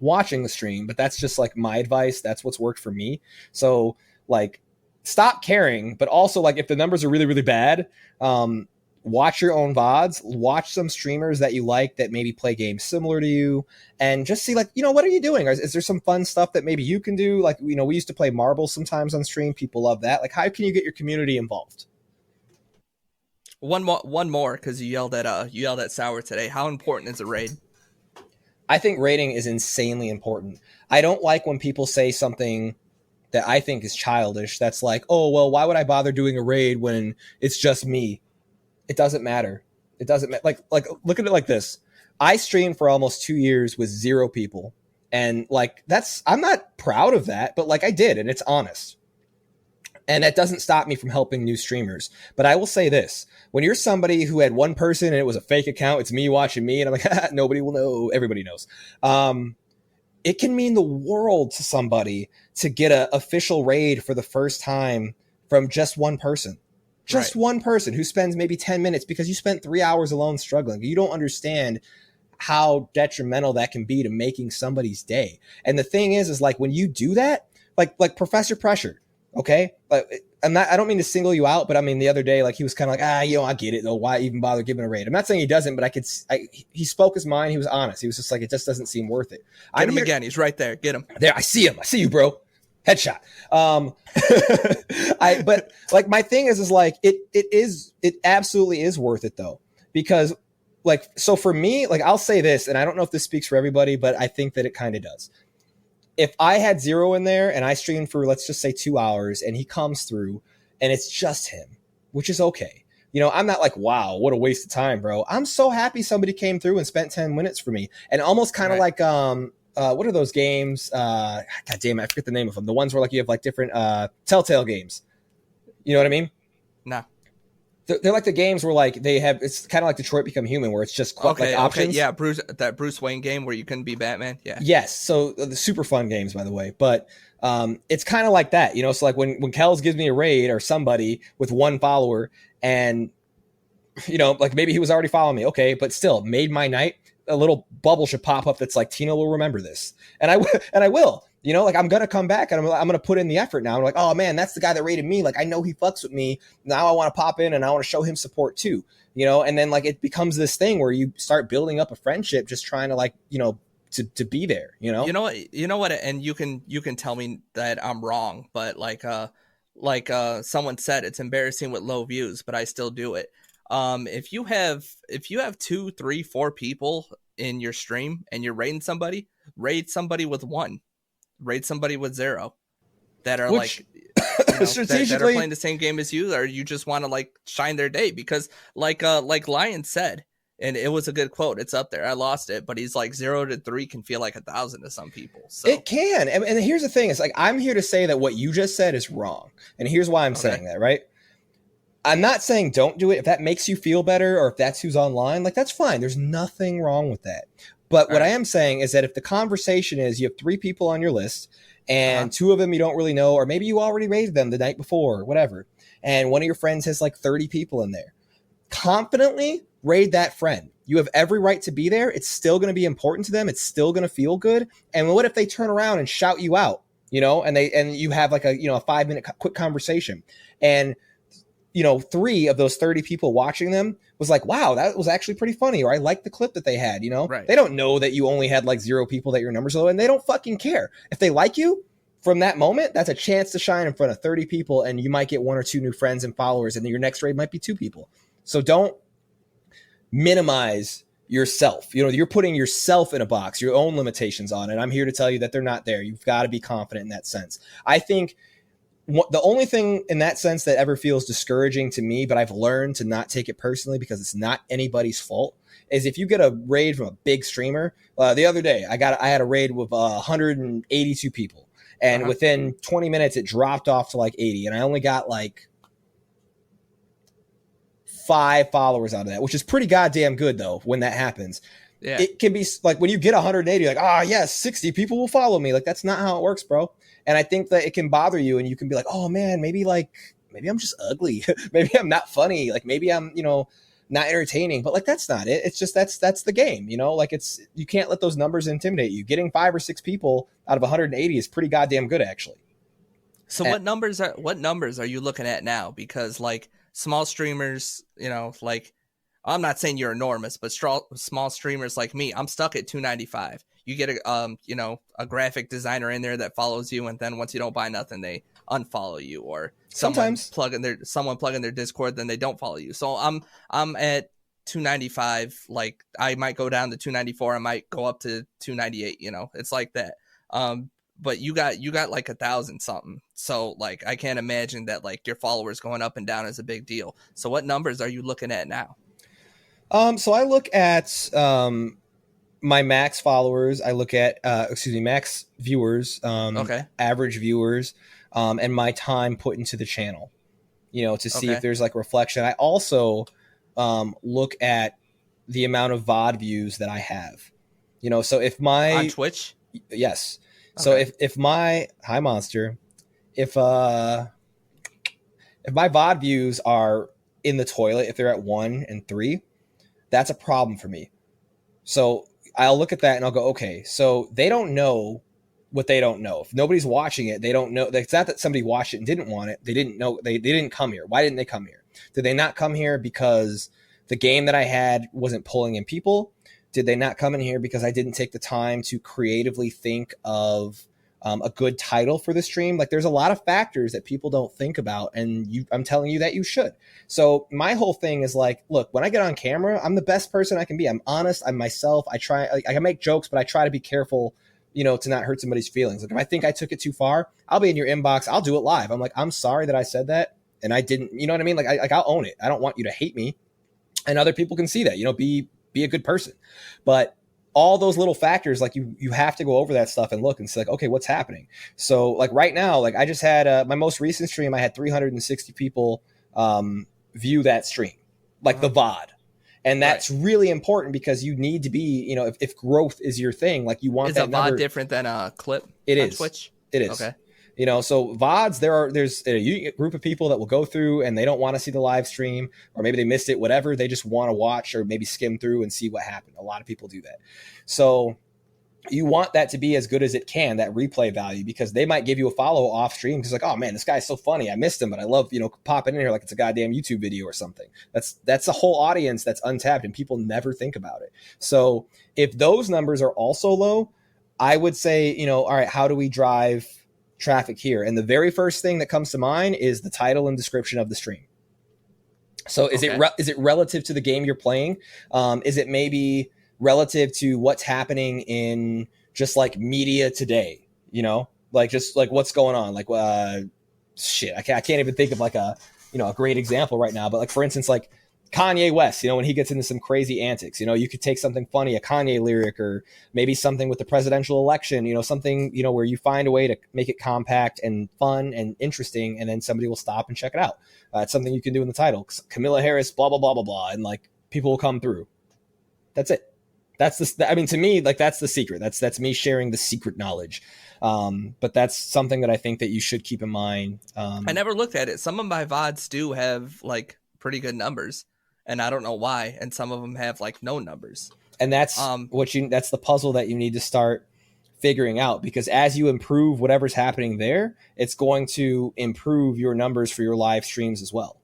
watching the stream, but that's just like my advice. That's what's worked for me. So like stop caring, but also like if the numbers are really, really bad, watch your own VODs, watch some streamers that you like that maybe play games similar to you, and just see like, what are you doing? Is there some fun stuff that maybe you can do? Like, we used to play marbles sometimes on stream. People love that. Like, how can you get your community involved? One more, because you yelled at Sour today. How important is a raid? I think raiding is insanely important. I don't like when people say something that I think is childish. That's like, oh, well, why would I bother doing a raid when it's just me? It doesn't matter. It doesn't matter. Like, look at it like this. I streamed for almost 2 years with 0 people. And like, I'm not proud of that, but like I did, and it's honest. And that doesn't stop me from helping new streamers. But I will say this. When you're somebody who had 1 person and it was a fake account, it's me watching me, and I'm like, nobody will know. Everybody knows. It can mean the world to somebody to get an official raid for the first time from just 1 person. Just right. 1 person who spends maybe 10 minutes because you spent 3 hours alone struggling. You don't understand how detrimental that can be to making somebody's day. And the thing is like when you do that, like Professor Pressure, okay? Like I don't mean to single you out, but I mean the other day, like he was kind of like, I get it though. Why even bother giving a raid? I'm not saying he doesn't, but he spoke his mind. He was honest. He was just like, it just doesn't seem worth it. Get him again. He's right there. Get him. There. I see him. I see you, bro. Headshot. But like my thing is like, it absolutely is worth it though. Because like, so for me, like I'll say this, and I don't know if this speaks for everybody, but I think that it kind of does. If I had 0 in there and I streamed for, let's just say 2 hours and he comes through and it's just him, which is okay. I'm not like, wow, what a waste of time, bro. I'm so happy somebody came through and spent 10 minutes for me. And almost kind of like, what are those games? God damn it, I forget the name of them. The ones where like you have like different Telltale games. You know what I mean? No. They're like the games where like they have, it's kind of like Detroit Become Human, where it's just like options. Okay, yeah, that Bruce Wayne game where you couldn't be Batman. Yeah. Yes. So the super fun games, by the way, but it's kind of like that, So like when Kels gives me a raid or somebody with 1 follower, and like maybe he was already following me, okay, but still made my night. A little bubble should pop up that's like, Tina will remember this, and I will. Like I'm gonna come back and I'm gonna put in the effort now. I'm like, oh man, that's the guy that rated me. Like I know he fucks with me. Now I want to pop in and I want to show him support too. And then like it becomes this thing where you start building up a friendship, just trying to like, to be there. You know what, and you can tell me that I'm wrong, but like someone said, it's embarrassing with low views, but I still do it. If you have 2, 3, 4 people in your stream and you're raid somebody with 1. Raid somebody with 0 that are strategically that are playing the same game as you, or you just want to like shine their day, because like Lion said, And it was a good quote. It's up there. I lost it, but he's like 0 to 3 can feel like 1,000 to some people. So it can. And here's the thing. It's like, I'm here to say that what you just said is wrong. And here's why I'm saying that, right? I'm not saying don't do it. If that makes you feel better or if that's who's online, like that's fine. There's nothing wrong with that. But what I am saying is that if the conversation is you have 3 people on your list and 2 of them you don't really know, or maybe you already rated them the night before or whatever, and one of your friends has like 30 people in there, confidently raid that friend. You have every right to be there. It's still going to be important to them. It's still going to feel good. And what if they turn around and shout you out, and you have like a 5-minute quick conversation, and 3 of those 30 people watching them was like, wow, that was actually pretty funny, or I liked the clip that they had. Right. They don't know that you only had like 0 people, that your numbers are low, and they don't fucking care. If they like you from that moment, that's a chance to shine in front of 30 people, and you might get 1 or 2 new friends and followers, and then your next raid might be 2 people. So don't minimize yourself. You're putting yourself in a box, your own limitations on it. I'm here to tell you that they're not there. You've got to be confident in that sense. I think the only thing in that sense that ever feels discouraging to me, but I've learned to not take it personally because it's not anybody's fault, is if you get a raid from a big streamer. The other day, I had a raid with 182 people, and within 20 minutes, it dropped off to like 80, and I only got like 5 followers out of that, which is pretty goddamn good though. When that happens, it can be like when you get 180, like, yes, 60 people will follow me. Like, that's not how it works, bro. And I think that it can bother you, and you can be like, oh man, maybe I'm just ugly. Maybe I'm not funny. Like maybe I'm, not entertaining, but like, that's not it. It's just, that's the game, like you can't let those numbers intimidate you. Getting 5 or 6 people out of 180 is pretty goddamn good, actually. So what numbers are you looking at now? Because like small streamers, like, I'm not saying you're enormous, but small streamers like me, I'm stuck at 295. You get a graphic designer in there that follows you, and then once you don't buy nothing, they unfollow you, or sometimes someone plug in their Discord, then they don't follow you. So I'm at 295. Like, I might go down to 294. I might go up to 298. It's like that. But you got like 1,000 something. So like, I can't imagine that like your followers going up and down is a big deal. So what numbers are you looking at now? So I look at my max followers. I look at max viewers, average viewers, and my time put into the channel, to see if there's like reflection. I also look at the amount of VOD views that I have. So if my on Twitch, yes. So if my hi monster, if my VOD views are in the toilet, if they're at 1 and 3, that's a problem for me. So I'll look at that and I'll go, okay, so they don't know what they don't know. If nobody's watching it, they don't know. It's not that somebody watched it and didn't want it. They didn't know. They didn't come here. Why didn't they come here? Did they not come here because the game that I had wasn't pulling in people? Did they not come in here because I didn't take the time to creatively think of a good title for the stream? Like, there's a lot of factors that people don't think about, and I'm telling you that you should. So my whole thing is like, look, when I get on camera, I'm the best person I can be. I'm honest. I'm myself. I can make jokes, but I try to be careful, to not hurt somebody's feelings. Like, if I think I took it too far, I'll be in your inbox. I'll do it live. I'm like, I'm sorry that I said that, and I didn't. You know what I mean? Like, I'll own it. I don't want you to hate me, and other people can see that. Be a good person, but all those little factors, like you have to go over that stuff and look and see like, okay, what's happening? So like right now, like I just had my most recent stream, I had 360 people view that stream, like the VOD. And that's really important because you need to be, if growth is your thing, like you want is that a number. VOD different than a clip it on is. Twitch? It is. Okay. So VODs, there's a group of people that will go through and they don't want to see the live stream, or maybe they missed it, whatever. They just want to watch or maybe skim through and see what happened. A lot of people do that. So you want that to be as good as it can, that replay value, because they might give you a follow off stream because like, oh man, this guy's so funny. I missed him, but I love, popping in here like it's a goddamn YouTube video or something. That's a whole audience that's untapped and people never think about it. So if those numbers are also low, I would say, all right, how do we drive traffic here? And the very first thing that comes to mind is the title and description of the stream. So is it relative to the game you're playing? Is it maybe relative to what's happening in just like media today? Like just like what's going on? Like I can't even think of like a great example right now. But like for instance, like Kanye West, when he gets into some crazy antics, you could take something funny, a Kanye lyric, or maybe something with the presidential election, something, where you find a way to make it compact and fun and interesting, and then somebody will stop and check it out. It's something you can do in the title. Camilla Harris, blah, blah, blah, blah, blah. And like people will come through. That's it. To me, like that's the secret. That's me sharing the secret knowledge. But that's something that I think that you should keep in mind. I never looked at it. Some of my VODs do have like pretty good numbers, and I don't know why. And some of them have like no numbers. And that's that's the puzzle that you need to start figuring out, because as you improve whatever's happening there, it's going to improve your numbers for your live streams as well.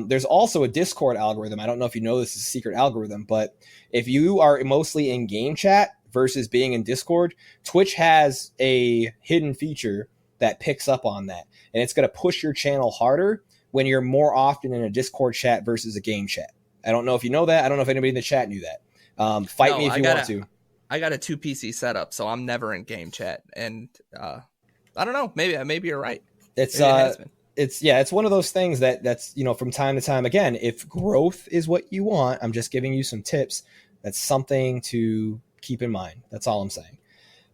There's also a Discord algorithm. I don't know if you know this is a secret algorithm, but if you are mostly in game chat versus being in Discord, Twitch has a hidden feature that picks up on that. And it's going to push your channel harder when you're more often in a Discord chat versus a game chat. I don't know if you know that. I don't know if anybody in the chat knew that. Fight me if you want to. I got a 2 PC setup, so I'm never in game chat. And I don't know. Maybe you're right. It's one of those things that's from time to time. Again, if growth is what you want, I'm just giving you some tips. That's something to keep in mind. That's all I'm saying.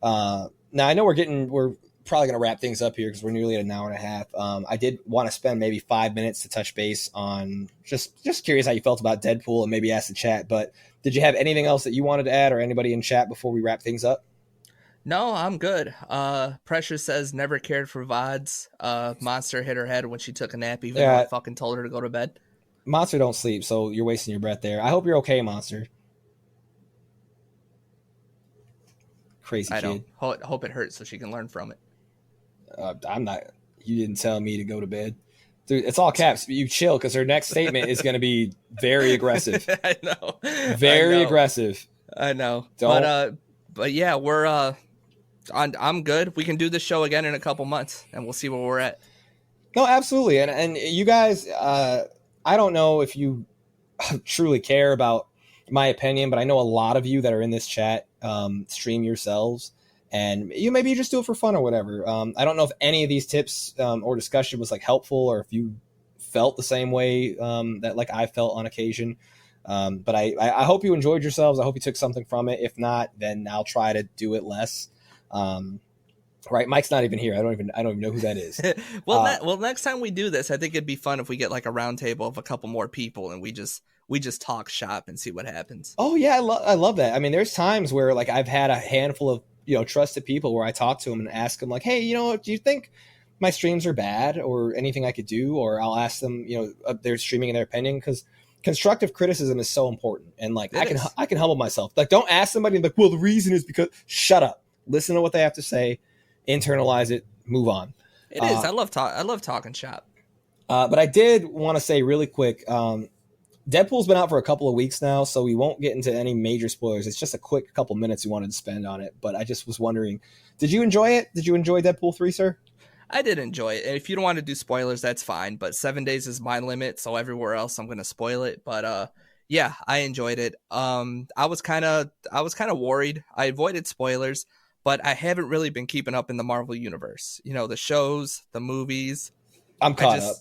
Now I know we're probably going to wrap things up here because we're nearly at an hour and a half. I did want to spend maybe 5 minutes to touch base on just curious how you felt about Deadpool and maybe ask the chat. But did you have anything else that you wanted to add, or anybody in chat, before we wrap things up? No, I'm good. Precious says never cared for VODs. Monster hit her head when she took a nap, even though I fucking told her to go to bed. Monster don't sleep, so you're wasting your breath there. I hope you're okay, Monster. Crazy kid. I don't. Hope it hurts so she can learn from it. I'm not. You didn't tell me to go to bed. Dude, it's all caps. You chill, because her next statement is going to be very aggressive. I know. Very aggressive. I know. But yeah, we're I'm good. We can do this show again in a couple months, and we'll see where we're at. No, absolutely. And you guys, I don't know if you truly care about my opinion, but I know a lot of you that are in this chat stream yourselves, and maybe you just do it for fun or whatever. I don't know if any of these tips or discussion was like helpful, or if you felt the same way that like I felt on occasion. But I hope you enjoyed yourselves. I hope you took something from it. If not, then I'll try to do it less. Right, Mike's not even here. I don't even know who that is. well, next time we do this, I think it'd be fun if we get like a round table of a couple more people and we just talk shop and see what happens. Oh yeah, I love that. I mean, there's times where like I've had a handful of trusted people where I talk to them and ask them like, hey, do you think my streams are bad or anything I could do? Or I'll ask them, they're streaming in their opinion, because constructive criticism is so important. And like I can humble myself. Like, don't ask somebody like, well, the reason is because. Shut up. Listen to what they have to say. Internalize it. Move on. It is. I love talking shop. But I did want to say really quick. Deadpool's been out for a couple of weeks now, so we won't get into any major spoilers. It's just a quick couple minutes we wanted to spend on it. But I just was wondering, did you enjoy it? Did you enjoy Deadpool 3, sir? I did enjoy it. If you don't want to do spoilers, that's fine. But 7 days is my limit, so everywhere else I'm going to spoil it. But yeah, I enjoyed it. I was kind of worried. I avoided spoilers, but I haven't really been keeping up in the Marvel universe. The shows, the movies. I'm caught up.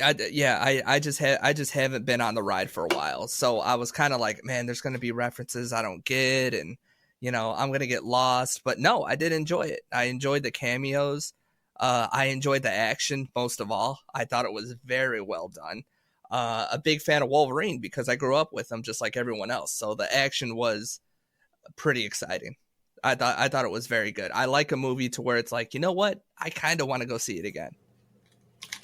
I just haven't been on the ride for a while. So I was kind of like, man, there's going to be references I don't get, and I'm going to get lost. But no, I did enjoy it. I enjoyed the cameos. I enjoyed the action most of all. I thought it was very well done. A big fan of Wolverine because I grew up with him just like everyone else. So the action was pretty exciting. I thought it was very good. I like a movie to where it's like, you know what? I kind of want to go see it again.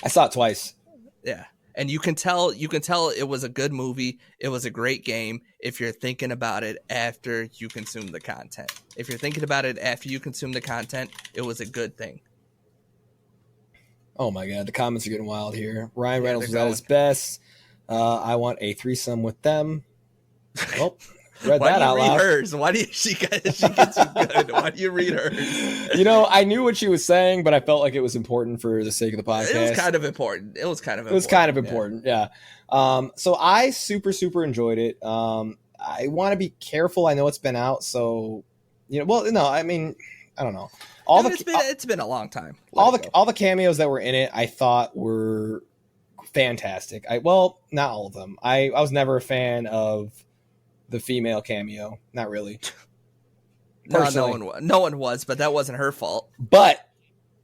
I saw it twice. Yeah. And you can tell it was a good movie. It was a great game if you're thinking about it after you consume the content. If you're thinking about it after you consume the content, it was a good thing. Oh my God, the comments are getting wild here. Ryan Reynolds was at his best. I want a threesome with them. Oh, read that out loud. Hers? Why do you, she gets you good? Why do you read hers? I knew what she was saying, but I felt like it was important for the sake of the podcast. It was kind of important. Yeah. So I super, super enjoyed it. I want to be careful. I know it's been out, so I mean, I don't know. It's been a long time. All the cameos that were in it, I thought were fantastic. Well, not all of them. I was never a fan of the female cameo. Not really. No one was, but that wasn't her fault. But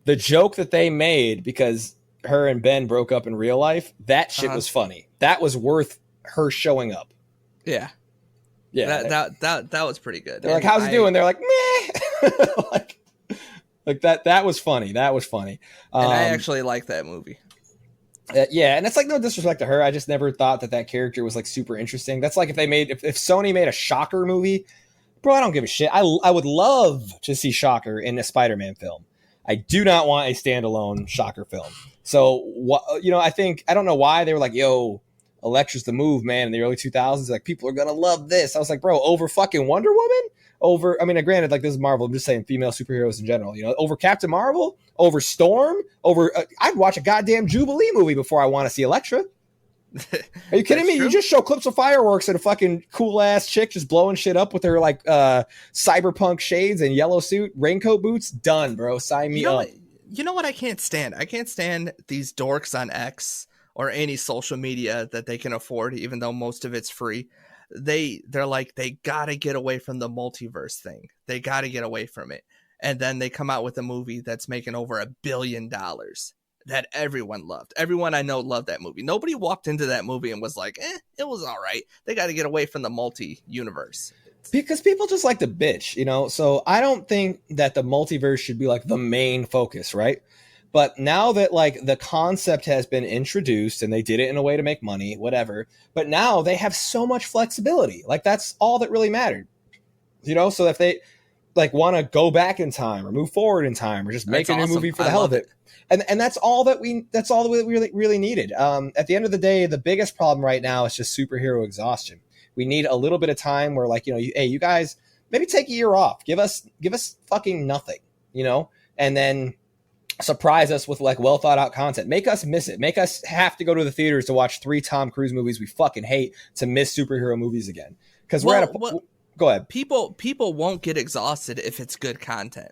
the joke that they made because her and Ben broke up in real life, that shit was funny. That was worth her showing up. Yeah. Yeah. That was pretty good. They're like, how's he doing? They're like, meh. like that was funny. That was funny. And I actually like that movie. Yeah, and it's like no disrespect to her. I just never thought that character was like super interesting. That's like if Sony made a Shocker movie, bro, I don't give a shit. I would love to see Shocker in a Spider-Man film. I do not want a standalone Shocker film. So what I don't know why they were like, yo, Elektra's the move, man, in the early 2000s. Like people are gonna love this. I was like, bro, over fucking Wonder Woman? Over, I mean, granted, like this is Marvel. I'm just saying female superheroes in general. Over Captain Marvel, over Storm, over. I'd watch a goddamn Jubilee movie before I want to see Elektra. Are you kidding me? True. You just show clips of fireworks and a fucking cool ass chick just blowing shit up with her like cyberpunk shades and yellow suit, raincoat boots. Done, bro. Sign me up. You know what I can't stand? I can't stand these dorks on X or any social media that they can afford, even though most of it's free. They're like, they gotta get away from the multiverse thing. They gotta get away from it. And then they come out with a movie that's making over $1 billion that everyone loved. Everyone I know loved that movie. Nobody walked into that movie and was like, it was all right. They got to get away from the multi-universe. Because people just like to bitch, So I don't think that the multiverse should be like the main focus, right? But now that like the concept has been introduced and they did it in a way to make money, whatever. But now they have so much flexibility. Like that's all that really mattered. So if they like want to go back in time or move forward in time or just make a new movie for the hell of it. And that's all that we really needed. At the end of the day, the biggest problem right now is just superhero exhaustion. We need a little bit of time where like, hey, you guys maybe take a year off. Give us fucking nothing, and then surprise us with like well thought out content. Make us miss it. Make us have to go to the theaters to watch 3 Tom Cruise movies we fucking hate to miss superhero movies again. Because we're at a go ahead. People won't get exhausted if it's good content.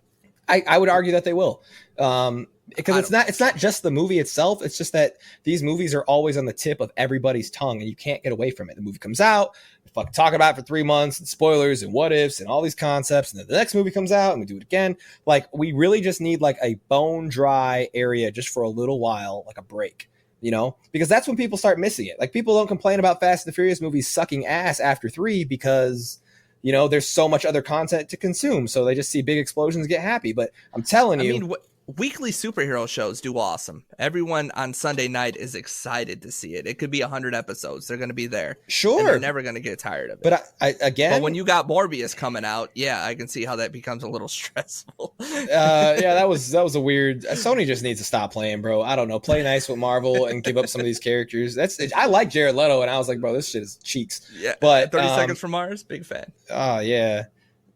I would argue that they will. Because it's not just the movie itself. It's just that these movies are always on the tip of everybody's tongue and you can't get away from it. The movie comes out, we fucking talk about it for 3 months and spoilers and what ifs and all these concepts. And then the next movie comes out and we do it again. Like we really just need like a bone dry area just for a little while, like a break, because that's when people start missing it. Like people don't complain about Fast and the Furious movies sucking ass after 3 because there's so much other content to consume. So they just see big explosions and get happy. But I'm telling you, weekly superhero shows do awesome. Everyone on Sunday night is excited to see it. It could be 100 episodes. They're going to be there. Sure. And they're never going to get tired of it. But but when you got Morbius coming out, yeah, I can see how that becomes a little stressful. Yeah, that was a weird. Sony just needs to stop playing, bro. I don't know. Play nice with Marvel and give up some of these characters. I like Jared Leto, and I was like, bro, this shit is cheeks. Yeah. But 30 Seconds from Mars, big fan. Oh yeah,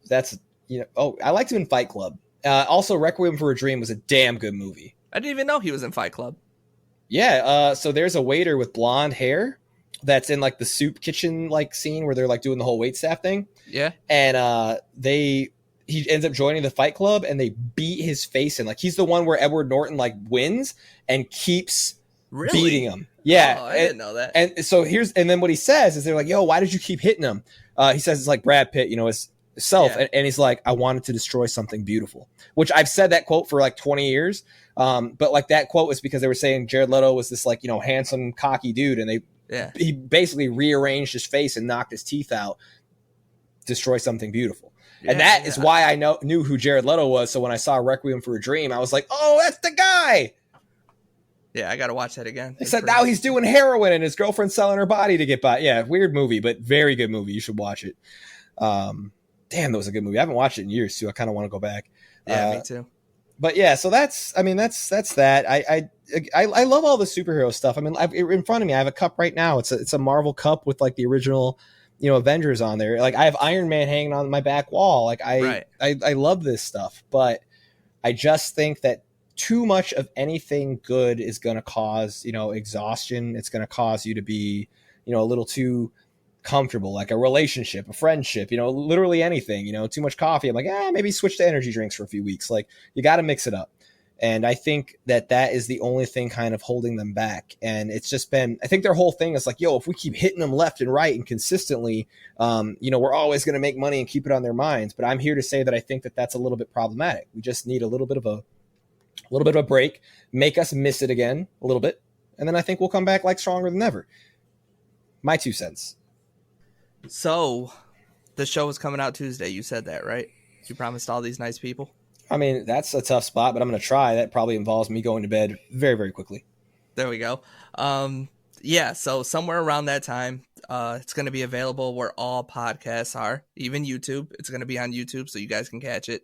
that's I liked him in Fight Club. Also, Requiem for a Dream was a damn good movie. I didn't even know he was in Fight Club. Yeah, so there's a waiter with blonde hair that's in like the soup kitchen like scene where they're like doing the whole waitstaff thing. Yeah. And he ends up joining the Fight Club and they beat his face in. Like he's the one where Edward Norton like wins and keeps beating him. Yeah. Oh, I didn't know that. And so then what he says is they're like, yo, why did you keep hitting him? He says it's like Brad Pitt, his self. Yeah. And he's like, I wanted to destroy something beautiful, which I've said that quote for like 20 years. But like that quote was because they were saying Jared Leto was this like, handsome, cocky dude. And he basically rearranged his face and knocked his teeth out, destroy something beautiful. Yeah, and that is why I knew who Jared Leto was. So when I saw Requiem for a Dream, I was like, oh, that's the guy. Yeah, I got to watch that again. Except now he's doing heroin and his girlfriend's selling her body to get by. Yeah, weird movie, but very good movie. You should watch it. Damn, that was a good movie. I haven't watched it in years, too. I kind of want to go back. Yeah, me too. But yeah, so that's that. I love all the superhero stuff. I mean, in front of me, I have a cup right now. It's a Marvel cup with like the original, Avengers on there. Like I have Iron Man hanging on my back wall. Like I love this stuff, but I just think that too much of anything good is going to cause, exhaustion. It's going to cause you to be, a little too comfortable, like a relationship, a friendship, literally anything, too much coffee. I'm like, maybe switch to energy drinks for a few weeks. Like you got to mix it up. And I think that is the only thing kind of holding them back. And it's just been, I think their whole thing is like, yo, if we keep hitting them left and right and consistently, we're always going to make money and keep it on their minds. But I'm here to say that I think that that's a little bit problematic. We just need a little bit of a break, make us miss it again a little bit. And then I think we'll come back like stronger than ever. My 2 cents. So the show is coming out Tuesday. You said that, right? You promised all these nice people. I mean, that's a tough spot, but I'm going to try. That probably involves me going to bed very, very quickly. There we go. So somewhere around that time, it's going to be available where all podcasts are, even YouTube. It's going to be on YouTube, so you guys can catch it.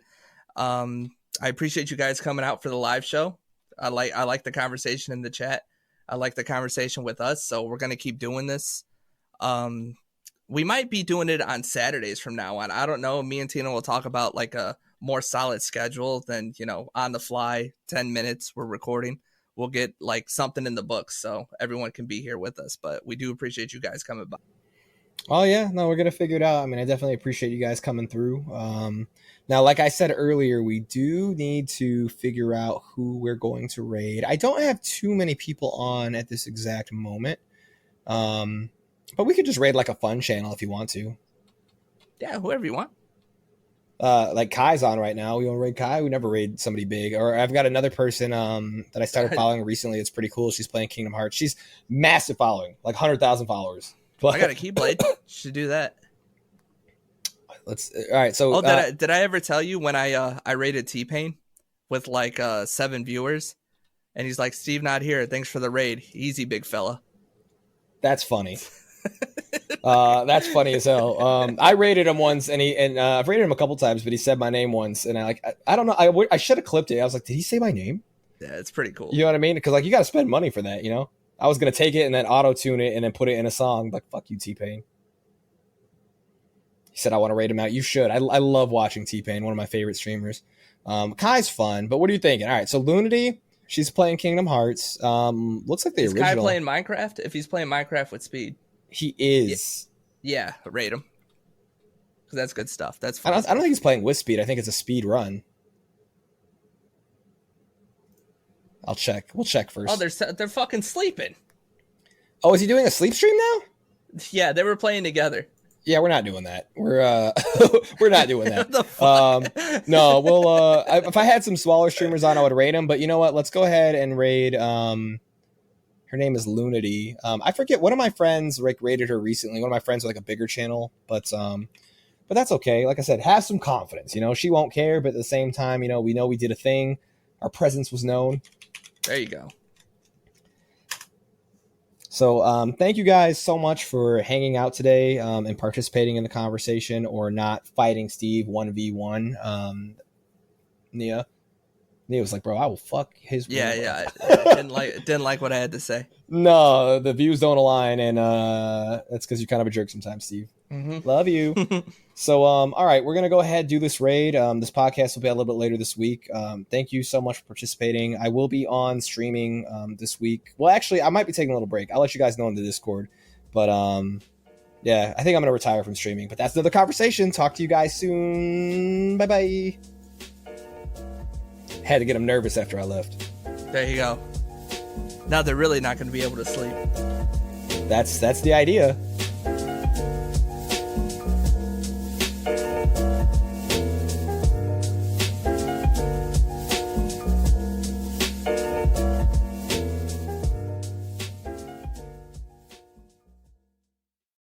I appreciate you guys coming out for the live show. I like the conversation in the chat. I like the conversation with us, so we're going to keep doing this. We might be doing it on Saturdays from now on. I don't know. Me and Tina will talk about like a more solid schedule than, on the fly, 10 minutes we're recording. We'll get like something in the books so everyone can be here with us. But we do appreciate you guys coming by. Oh, yeah. No, we're going to figure it out. I mean, I definitely appreciate you guys coming through. Now, like I said earlier, we do need to figure out who we're going to raid. I don't have too many people on at this exact moment. But we could just raid like a fun channel if you want to. Yeah, whoever you want. Like Kai's on right now. We want to raid Kai. We never raid somebody big. Or I've got another person that I started following recently. It's pretty cool. She's playing Kingdom Hearts. She's massive following, like 100,000 followers. But I got a Keyblade. Should do that. All right. So did I ever tell you when I raided T-Pain with like 7 viewers, and he's like, Steve not here. Thanks for the raid. Easy, big fella. That's funny. That's funny as hell. I rated him once, and I've rated him a couple times, but he said my name once, and I don't know. I should have clipped it. I was like, did he say my name? Yeah, it's pretty cool. You know what I mean? Because like you got to spend money for that. I was gonna take it and then auto tune it and then put it in a song. Like fuck you, T-Pain. He said I want to rate him out. You should. I love watching T-Pain. One of my favorite streamers. Kai's fun, but what are you thinking? All right, so Lunity, she's playing Kingdom Hearts. Looks like the original. Is Kai playing Minecraft? If he's playing Minecraft with speed. He is. Yeah, rate him. Because that's good stuff. That's fun. I don't think he's playing with speed. I think it's a speed run. I'll check. We'll check first. Oh, they're fucking sleeping. Oh, is he doing a sleep stream now? Yeah, they were playing together. Yeah, we're not doing that. We're not doing that. The fuck? No, we'll if I had some smaller streamers on, I would rate them. But you know what? Let's go ahead and raid. Her name is Lunity. I forget. One of my friends rated her recently. One of my friends with like a bigger channel, but that's okay. Like I said, have some confidence. She won't care, but at the same time, we know we did a thing. Our presence was known. There you go. So thank you guys so much for hanging out today and participating in the conversation or not fighting Steve 1v1. Nia was like, bro, I will fuck his. Yeah. Didn't like what I had to say. No, the views don't align, and that's because you're kind of a jerk sometimes, Steve. Mm-hmm. Love you. So, all right, we're gonna go ahead and do this raid. This podcast will be a little bit later this week. Thank you so much for participating. I will be on streaming this week. Well, actually, I might be taking a little break. I'll let you guys know in the Discord. But yeah, I think I'm gonna retire from streaming. But that's another conversation. Talk to you guys soon. Bye bye. Had to get them nervous after I left. There you go. Now they're really not going to be able to sleep. That's the idea.